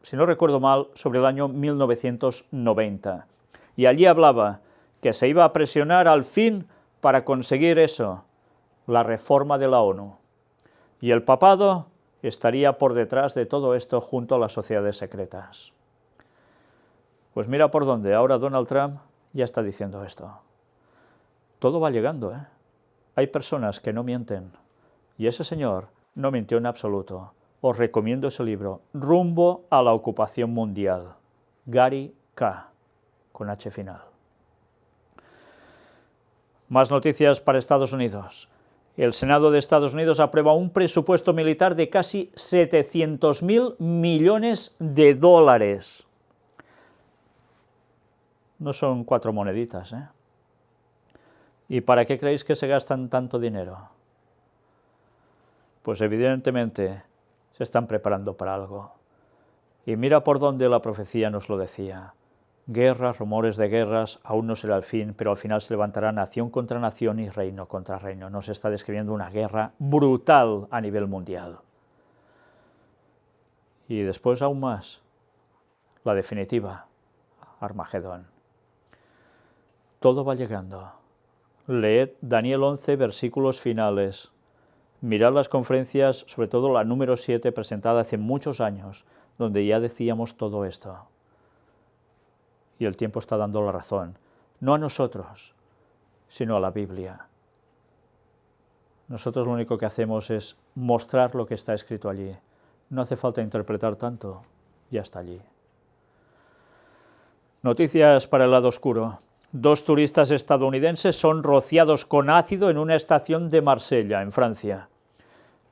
si no recuerdo mal, sobre el año 1990. Y allí hablaba que se iba a presionar al fin para conseguir eso, la reforma de la ONU. Y el papado estaría por detrás de todo esto junto a las sociedades secretas. Pues mira por dónde, ahora Donald Trump ya está diciendo esto. Todo va llegando, ¿eh? Hay personas que no mienten, y ese señor no mintió en absoluto. Os recomiendo ese libro, Rumbo a la ocupación mundial, Gary K., con H final. Más noticias para Estados Unidos. El Senado de Estados Unidos aprueba un presupuesto militar de casi 700.000 millones de dólares. No son 4 moneditas, ¿eh? ¿Y para qué creéis que se gastan tanto dinero? Pues evidentemente se están preparando para algo. Y mira por dónde la profecía nos lo decía. Guerras, rumores de guerras, aún no será el fin, pero al final se levantará nación contra nación y reino contra reino. Nos está describiendo una guerra brutal a nivel mundial. Y después aún más, la definitiva, Armagedón. Todo va llegando. Leed Daniel 11, versículos finales. Mirad las conferencias, sobre todo la número 7, presentada hace muchos años, donde ya decíamos todo esto. Y el tiempo está dando la razón, no a nosotros, sino a la Biblia. Nosotros lo único que hacemos es mostrar lo que está escrito allí. No hace falta interpretar tanto, ya está allí. Noticias para el lado oscuro. 2 turistas estadounidenses son rociados con ácido en una estación de Marsella, en Francia.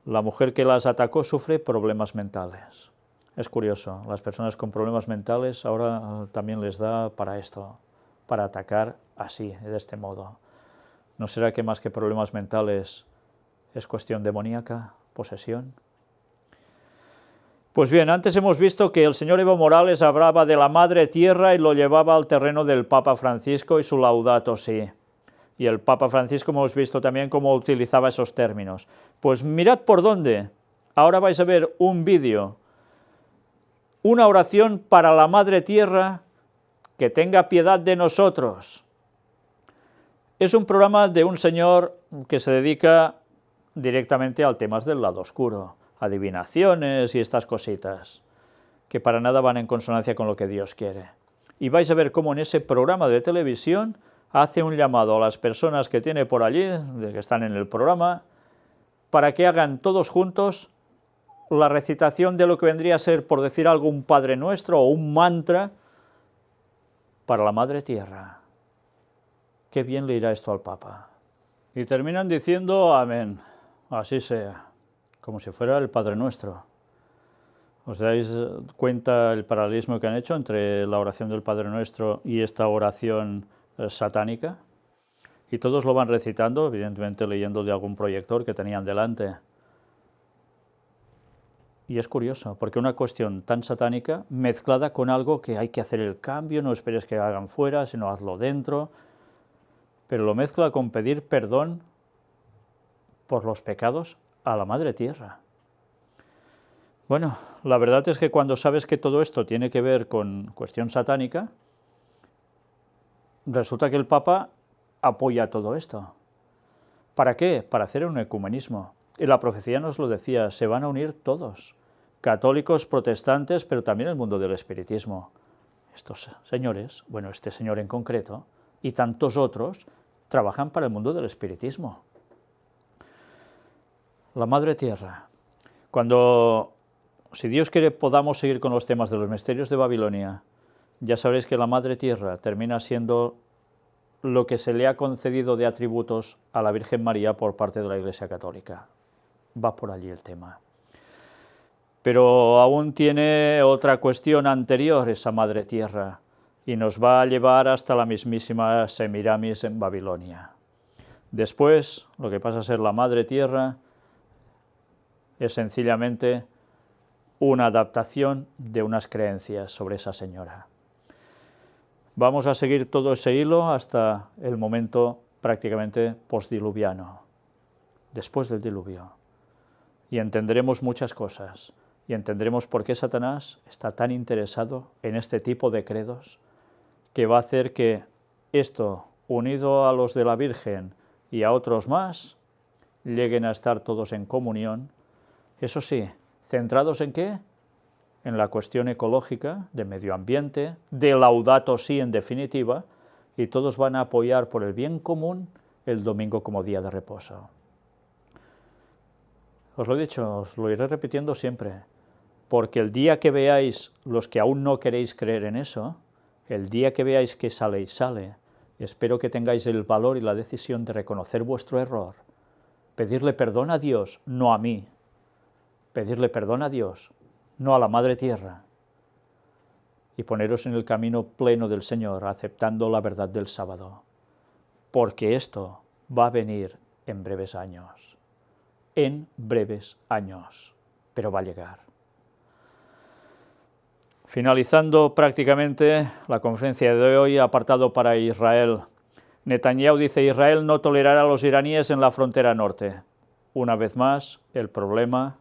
La mujer que las atacó sufre problemas mentales. Es curioso, las personas con problemas mentales ahora también les da para esto, para atacar así, de este modo. ¿No será que más que problemas mentales es cuestión demoníaca, posesión? Pues bien, antes hemos visto que el señor Evo Morales hablaba de la Madre Tierra y lo llevaba al terreno del Papa Francisco y su Laudato Si. Y el Papa Francisco hemos visto también cómo utilizaba esos términos. Pues mirad por dónde. Ahora vais a ver un vídeo, una oración para la Madre Tierra, que tenga piedad de nosotros. Es un programa de un señor que se dedica directamente al temas del lado oscuro, adivinaciones y estas cositas, que para nada van en consonancia con lo que Dios quiere. Y vais a ver cómo en ese programa de televisión hace un llamado a las personas que tiene por allí, que están en el programa, para que hagan todos juntos la recitación de lo que vendría a ser, por decir algo, un Padre Nuestro o un mantra para la Madre Tierra. Qué bien le irá esto al Papa. Y terminan diciendo amén, así sea, como si fuera el Padre Nuestro. ¿Os dais cuenta el paralelismo que han hecho entre la oración del Padre Nuestro y esta oración satánica? Y todos lo van recitando, evidentemente leyendo de algún proyector que tenían delante. Y es curioso, porque una cuestión tan satánica mezclada con algo que hay que hacer el cambio, no esperes que hagan fuera, sino hazlo dentro, pero lo mezcla con pedir perdón por los pecados a la Madre Tierra. Bueno, la verdad es que cuando sabes que todo esto tiene que ver con cuestión satánica, resulta que el Papa apoya todo esto. ¿Para qué? Para hacer un ecumenismo. Y la profecía nos lo decía, se van a unir todos, católicos, protestantes, pero también el mundo del espiritismo. Estos señores, bueno, este señor en concreto, y tantos otros, trabajan para el mundo del espiritismo. La Madre Tierra. Cuando, si Dios quiere, podamos seguir con los temas de los misterios de Babilonia, ya sabréis que la Madre Tierra termina siendo lo que se le ha concedido de atributos a la Virgen María por parte de la Iglesia Católica. Va por allí el tema. Pero aún tiene otra cuestión anterior esa Madre Tierra, y nos va a llevar hasta la mismísima Semiramis en Babilonia. Después, lo que pasa a ser la Madre Tierra es sencillamente una adaptación de unas creencias sobre esa señora. Vamos a seguir todo ese hilo hasta el momento prácticamente postdiluviano, después del diluvio, y entenderemos muchas cosas, y entenderemos por qué Satanás está tan interesado en este tipo de credos, que va a hacer que esto, unido a los de la Virgen y a otros más, lleguen a estar todos en comunión, eso sí, ¿centrados en qué? En la cuestión ecológica, de medio ambiente, de Laudato Si en definitiva, y todos van a apoyar por el bien común el domingo como día de reposo. Os lo he dicho, os lo iré repitiendo siempre, porque el día que veáis, los que aún no queréis creer en eso, el día que veáis que sale y sale, Espero que tengáis el valor y la decisión de reconocer vuestro error, pedirle perdón a Dios, no a mí, pedirle perdón a Dios, no a la Madre Tierra, y poneros en el camino pleno del Señor, aceptando la verdad del sábado, porque esto va a venir en breves años, pero va a llegar. Finalizando prácticamente la conferencia de hoy, apartado para Israel. Netanyahu dice: Israel no tolerará a los iraníes en la frontera norte. Una vez más, el problema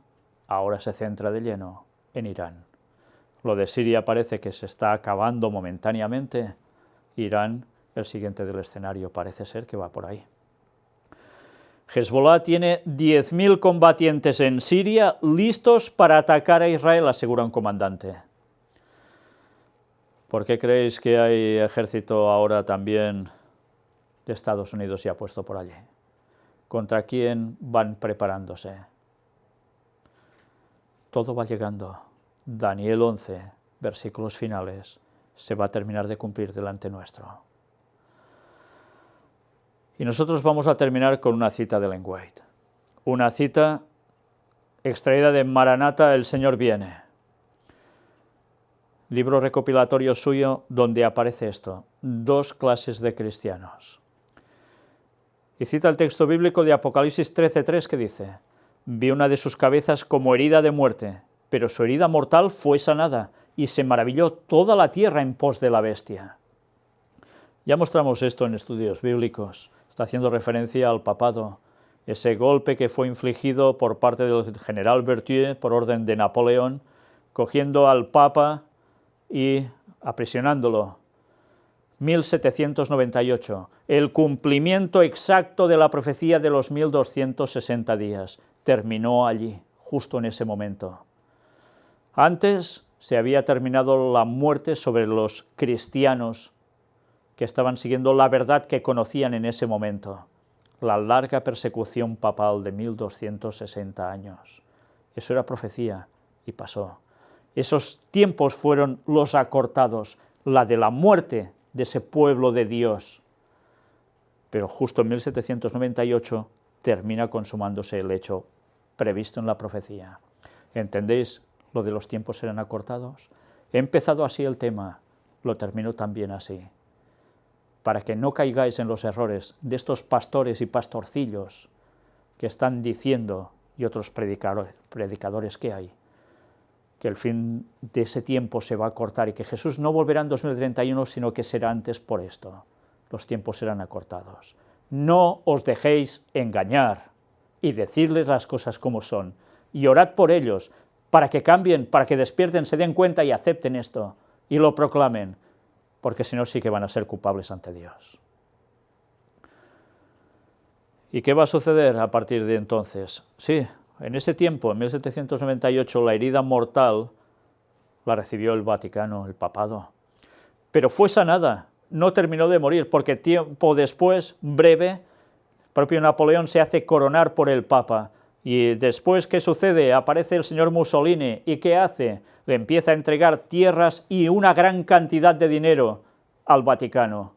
ahora se centra de lleno en Irán. Lo de Siria parece que se está acabando momentáneamente. Irán, el siguiente del escenario, parece ser que va por ahí. Hezbollah tiene 10.000 combatientes en Siria listos para atacar a Israel, asegura un comandante. ¿Por qué creéis que hay ejército ahora también de Estados Unidos y ha puesto por allí? ¿Contra quién van preparándose? Todo va llegando. Daniel 11, versículos finales, se va a terminar de cumplir delante nuestro. Y nosotros vamos a terminar con una cita de Ellen White. Una cita extraída de Maranata, el Señor viene. Libro recopilatorio suyo donde aparece esto: dos clases de cristianos. Y cita el texto bíblico de Apocalipsis 13:3 que dice: vi una de sus cabezas como herida de muerte, pero su herida mortal fue sanada, y se maravilló toda la tierra en pos de la bestia. Ya mostramos esto en estudios bíblicos. Está haciendo referencia al papado, ese golpe que fue infligido por parte del general Berthier por orden de Napoleón, cogiendo al papa y aprisionándolo. 1798, el cumplimiento exacto de la profecía de los 1260 días, terminó allí, justo en ese momento. Antes se había terminado la muerte sobre los cristianos que estaban siguiendo la verdad que conocían en ese momento, la larga persecución papal de 1260 años. Eso era profecía y pasó. Esos tiempos fueron los acortados, la de la muerte de ese pueblo de Dios. Pero justo en 1798 termina consumándose el hecho previsto en la profecía. ¿Entendéis lo de los tiempos serán acortados? He empezado así el tema, lo termino también así. Para que no caigáis en los errores de estos pastores y pastorcillos que están diciendo, y otros predicadores que hay, que el fin de ese tiempo se va a cortar y que Jesús no volverá en 2031, sino que será antes por esto. Los tiempos serán acortados. No os dejéis engañar y decirles las cosas como son. Y orad por ellos, para que cambien, para que despierten, se den cuenta y acepten esto y lo proclamen, porque si no sí que van a ser culpables ante Dios. ¿Y qué va a suceder a partir de entonces? Sí, en ese tiempo, en 1798, la herida mortal la recibió el Vaticano, el papado. Pero fue sanada, no terminó de morir, porque tiempo después, breve, el propio Napoleón se hace coronar por el Papa. Y después, ¿qué sucede? Aparece el señor Mussolini, ¿y qué hace? Le empieza a entregar tierras y una gran cantidad de dinero al Vaticano.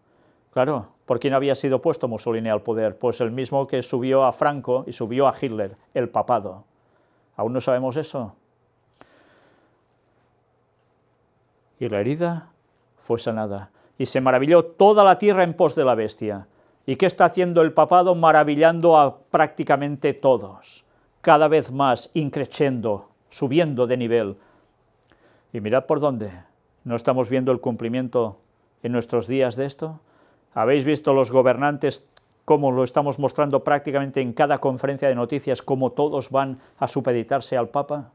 Claro, ¿por quién había sido puesto Mussolini al poder? Pues el mismo que subió a Franco y subió a Hitler, el papado. ¿Aún no sabemos eso? Y la herida fue sanada, y se maravilló toda la tierra en pos de la bestia. ¿Y qué está haciendo el papado? Maravillando a prácticamente todos, cada vez más, increciendo, subiendo de nivel. Y mirad por dónde, ¿no estamos viendo el cumplimiento en nuestros días de esto? ¿Habéis visto los gobernantes cómo lo estamos mostrando prácticamente en cada conferencia de noticias, cómo todos van a supeditarse al Papa?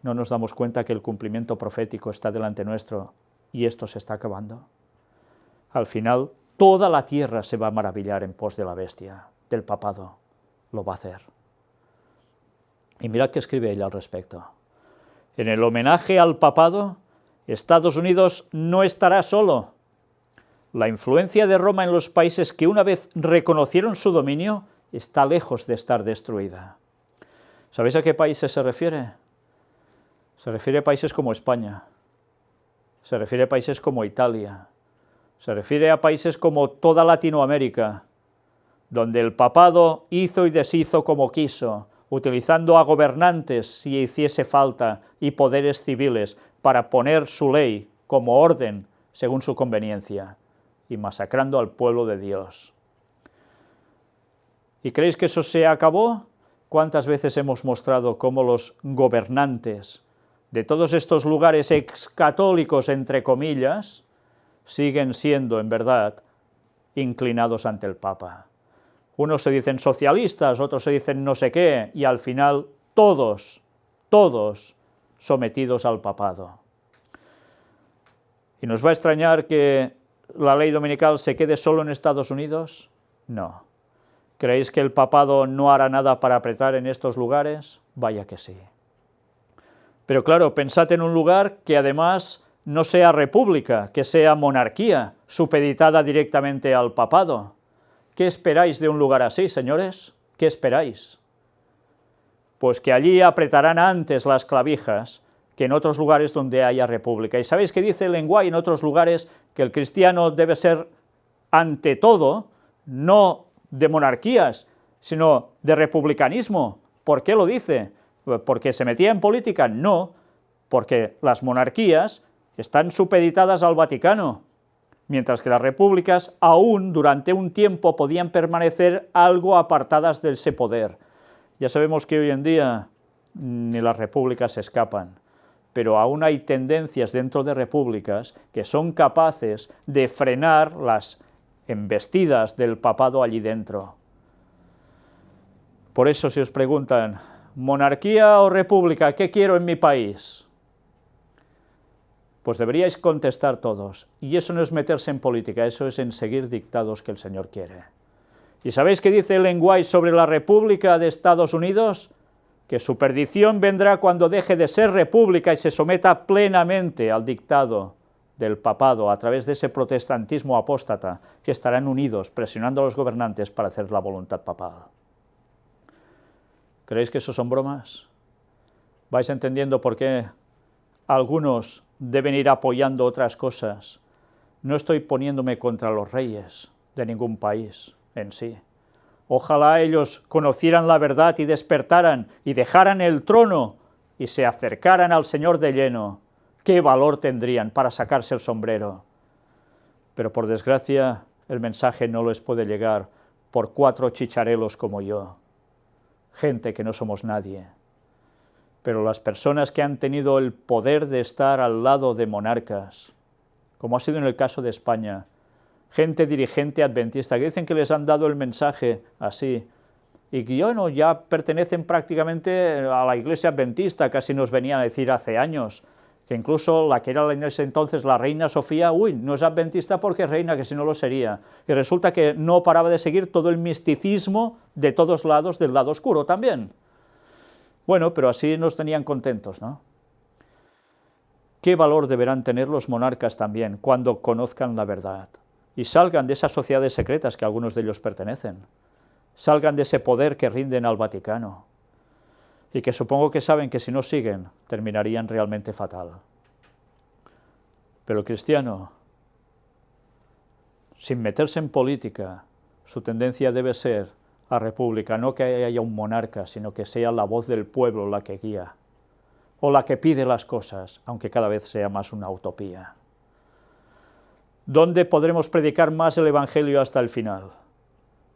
¿No nos damos cuenta que el cumplimiento profético está delante nuestro y esto se está acabando? Al final, toda la tierra se va a maravillar en pos de la bestia, del papado. Lo va a hacer. Y mirad qué escribe ella al respecto. En el homenaje al papado, Estados Unidos no estará solo. La influencia de Roma en los países que una vez reconocieron su dominio está lejos de estar destruida. ¿Sabéis a qué países se refiere? Se refiere a países como España, se refiere a países como Italia, Se refiere a países como toda Latinoamérica, donde el papado hizo y deshizo como quiso, utilizando a gobernantes si hiciese falta y poderes civiles para poner su ley como orden según su conveniencia, y masacrando al pueblo de Dios. ¿Y creéis que eso se acabó? ¿Cuántas veces hemos mostrado cómo los gobernantes de todos estos lugares excatólicos, entre comillas, siguen siendo, en verdad, inclinados ante el Papa? Unos se dicen socialistas, otros se dicen no sé qué, y al final todos sometidos al papado. ¿Y nos va a extrañar que la ley dominical se quede solo en Estados Unidos? No. ¿Creéis que el papado no hará nada para apretar en estos lugares? Vaya que sí. Pero claro, pensad en un lugar que además no sea república, que sea monarquía, supeditada directamente al papado. ¿Qué esperáis de un lugar así, señores? ¿Qué esperáis? Pues que allí apretarán antes las clavijas que en otros lugares donde haya república. ¿Y sabéis qué dice el lenguaje en otros lugares? Que el cristiano debe ser, ante todo, no de monarquías, sino de republicanismo. ¿Por qué lo dice? ¿Porque se metía en política? No, porque las monarquías están supeditadas al Vaticano, mientras que las repúblicas aún durante un tiempo podían permanecer algo apartadas de ese poder. Ya sabemos que hoy en día ni las repúblicas se escapan, pero aún hay tendencias dentro de repúblicas que son capaces de frenar las embestidas del papado allí dentro. Por eso, si os preguntan, ¿monarquía o república? ¿Qué quiero en mi país? Pues deberíais contestar todos, y eso no es meterse en política, eso es en seguir dictados que el Señor quiere. ¿Y sabéis qué dice el lenguaje sobre la República de Estados Unidos? Que su perdición vendrá cuando deje de ser república y se someta plenamente al dictado del papado a través de ese protestantismo apóstata, que estarán unidos presionando a los gobernantes para hacer la voluntad papal. ¿Creéis que eso son bromas? ¿Vais entendiendo por qué algunos deben ir apoyando otras cosas? No estoy poniéndome contra los reyes de ningún país en sí. Ojalá ellos conocieran la verdad y despertaran y dejaran el trono y se acercaran al Señor de lleno. ¿Qué valor tendrían para sacarse el sombrero? Pero por desgracia el mensaje no les puede llegar por 4 chicharelos como yo, gente que no somos nadie. Pero las personas que han tenido el poder de estar al lado de monarcas, como ha sido en el caso de España, gente dirigente adventista, que dicen que les han dado el mensaje así, y que ya pertenecen prácticamente a la iglesia adventista, casi nos venían a decir hace años, que incluso la que era en ese entonces la reina Sofía, no es adventista porque es reina, que si no lo sería, y resulta que no paraba de seguir todo el misticismo de todos lados, del lado oscuro también. Bueno, pero así nos tenían contentos, ¿no? ¿Qué valor deberán tener los monarcas también cuando conozcan la verdad y salgan de esas sociedades secretas que algunos de ellos pertenecen, salgan de ese poder que rinden al Vaticano y que supongo que saben que si no siguen terminarían realmente fatal? Pero el cristiano, sin meterse en política, su tendencia debe ser a república, no que haya un monarca, sino que sea la voz del pueblo la que guía, o la que pide las cosas, aunque cada vez sea más una utopía. ¿Dónde podremos predicar más el Evangelio hasta el final?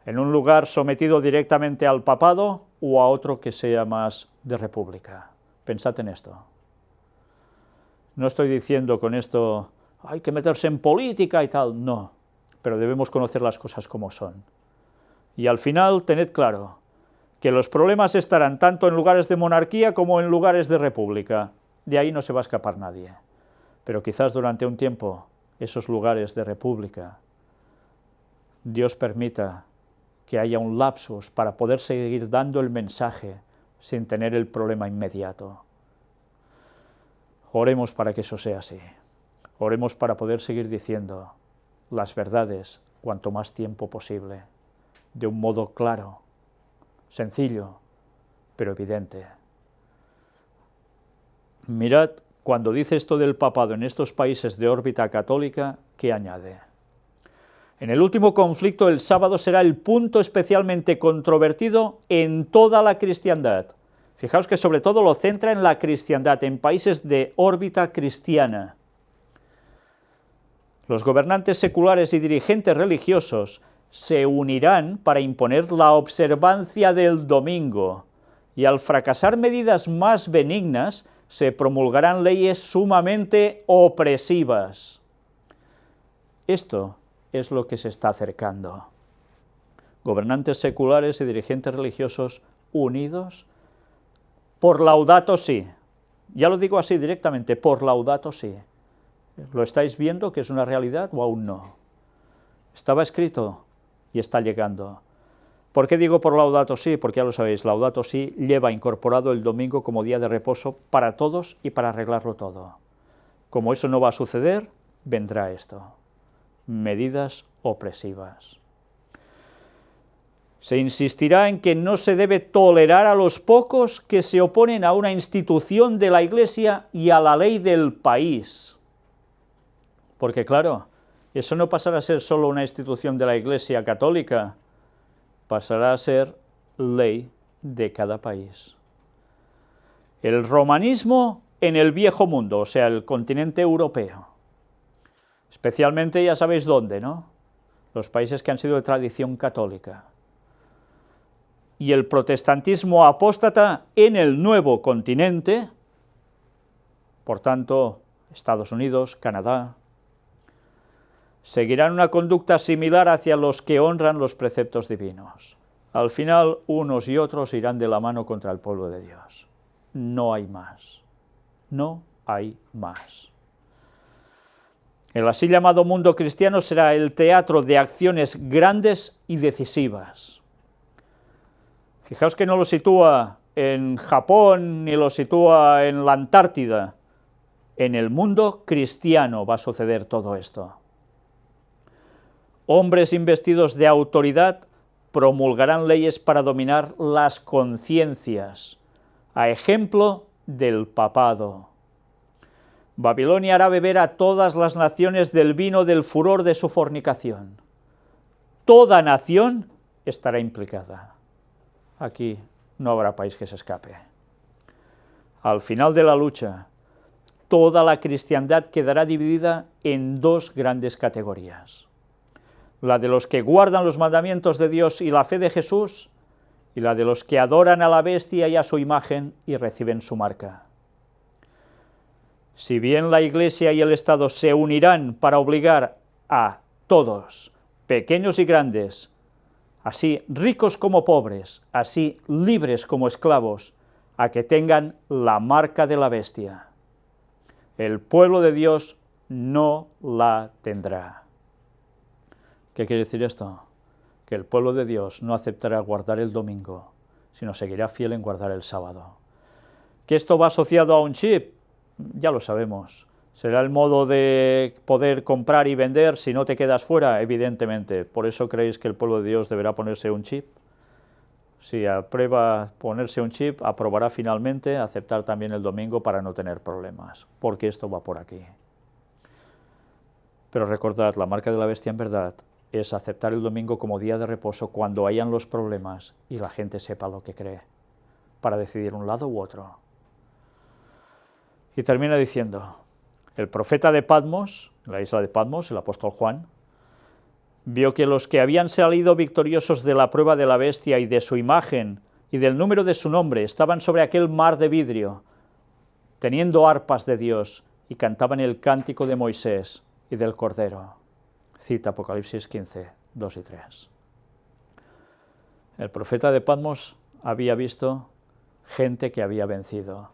¿En un lugar sometido directamente al papado o a otro que sea más de república? Pensad en esto. No estoy diciendo con esto, hay que meterse en política y tal, no, pero debemos conocer las cosas como son. Y al final, tened claro que los problemas estarán tanto en lugares de monarquía como en lugares de república. De ahí no se va a escapar nadie. Pero quizás durante un tiempo, esos lugares de república, Dios permita que haya un lapsus para poder seguir dando el mensaje sin tener el problema inmediato. Oremos para que eso sea así. Oremos para poder seguir diciendo las verdades cuanto más tiempo posible, de un modo claro, sencillo, pero evidente. Mirad, cuando dice esto del papado en estos países de órbita católica, ¿qué añade? En el último conflicto, el sábado será el punto especialmente controvertido en toda la cristiandad. Fijaos que sobre todo lo centra en la cristiandad, en países de órbita cristiana. Los gobernantes seculares y dirigentes religiosos se unirán para imponer la observancia del domingo, y al fracasar medidas más benignas, se promulgarán leyes sumamente opresivas. Esto es lo que se está acercando. Gobernantes seculares y dirigentes religiosos unidos por Laudato Si. Ya lo digo así directamente, por Laudato Si. ¿Lo estáis viendo que es una realidad o aún no? Estaba escrito y está llegando. ¿Por qué digo por Laudato Si? Porque ya lo sabéis, Laudato Si lleva incorporado el domingo como día de reposo para todos y para arreglarlo todo. Como eso no va a suceder, vendrá esto. Medidas opresivas. Se insistirá en que no se debe tolerar a los pocos que se oponen a una institución de la Iglesia y a la ley del país. Porque claro, eso no pasará a ser solo una institución de la Iglesia católica, pasará a ser ley de cada país. El romanismo en el viejo mundo, o sea, el continente europeo. Especialmente ya sabéis dónde, ¿no? Los países que han sido de tradición católica. Y el protestantismo apóstata en el nuevo continente, por tanto, Estados Unidos, Canadá, seguirán una conducta similar hacia los que honran los preceptos divinos. Al final, unos y otros irán de la mano contra el pueblo de Dios. No hay más. No hay más. El así llamado mundo cristiano será el teatro de acciones grandes y decisivas. Fijaos que no lo sitúa en Japón ni lo sitúa en la Antártida. En el mundo cristiano va a suceder todo esto. Hombres investidos de autoridad promulgarán leyes para dominar las conciencias, a ejemplo del papado. Babilonia hará beber a todas las naciones del vino del furor de su fornicación. Toda nación estará implicada. Aquí no habrá país que se escape. Al final de la lucha, toda la cristiandad quedará dividida en dos grandes categorías. La de los que guardan los mandamientos de Dios y la fe de Jesús, y la de los que adoran a la bestia y a su imagen y reciben su marca. Si bien la Iglesia y el Estado se unirán para obligar a todos, pequeños y grandes, así ricos como pobres, así libres como esclavos, a que tengan la marca de la bestia, el pueblo de Dios no la tendrá. ¿Qué quiere decir esto? Que el pueblo de Dios no aceptará guardar el domingo, sino seguirá fiel en guardar el sábado. ¿Que esto va asociado a un chip? Ya lo sabemos. ¿Será el modo de poder comprar y vender si no te quedas fuera? Evidentemente. ¿Por eso creéis que el pueblo de Dios deberá ponerse un chip? Si aprueba ponerse un chip, aprobará finalmente aceptar también el domingo para no tener problemas, porque esto va por aquí. Pero recordad, la marca de la bestia en verdad es aceptar el domingo como día de reposo cuando hayan los problemas y la gente sepa lo que cree, para decidir un lado u otro. Y termina diciendo, el profeta de Patmos, en la isla de Patmos, el apóstol Juan, vio que los que habían salido victoriosos de la prueba de la bestia y de su imagen y del número de su nombre estaban sobre aquel mar de vidrio, teniendo arpas de Dios, y cantaban el cántico de Moisés y del Cordero. Cita Apocalipsis 15, 2 y 3. El profeta de Patmos había visto gente que había vencido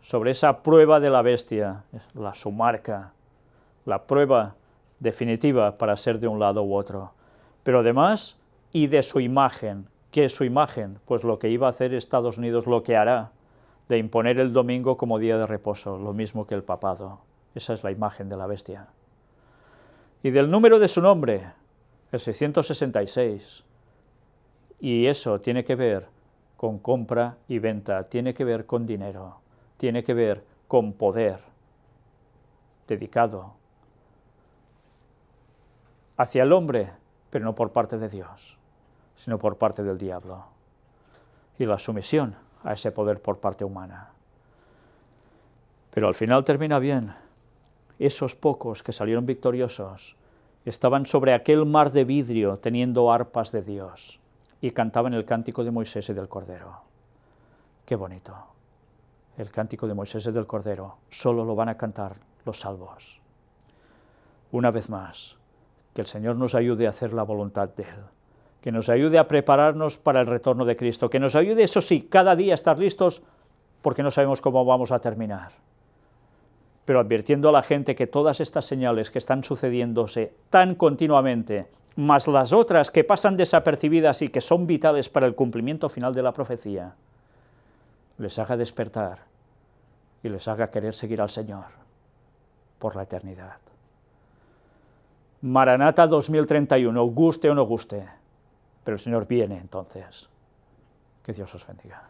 sobre esa prueba de la bestia, su marca, la prueba definitiva para ser de un lado u otro, pero además, y de su imagen. ¿Qué es su imagen? Pues lo que iba a hacer Estados Unidos, lo que hará, de imponer el domingo como día de reposo, lo mismo que el papado. Esa es la imagen de la bestia. Y del número de su nombre, el 666, y eso tiene que ver con compra y venta, tiene que ver con dinero, tiene que ver con poder dedicado hacia el hombre, pero no por parte de Dios, sino por parte del diablo. Y la sumisión a ese poder por parte humana. Pero al final termina bien. Esos pocos que salieron victoriosos estaban sobre aquel mar de vidrio teniendo arpas de Dios y cantaban el cántico de Moisés y del Cordero. Qué bonito. El cántico de Moisés y del Cordero solo lo van a cantar los salvos. Una vez más, que el Señor nos ayude a hacer la voluntad de Él, que nos ayude a prepararnos para el retorno de Cristo, que nos ayude, eso sí, cada día a estar listos, porque no sabemos cómo vamos a terminar. Pero advirtiendo a la gente que todas estas señales que están sucediéndose tan continuamente, más las otras que pasan desapercibidas y que son vitales para el cumplimiento final de la profecía, les haga despertar y les haga querer seguir al Señor por la eternidad. Maranata 2031, guste o no guste, pero el Señor viene entonces. Que Dios os bendiga.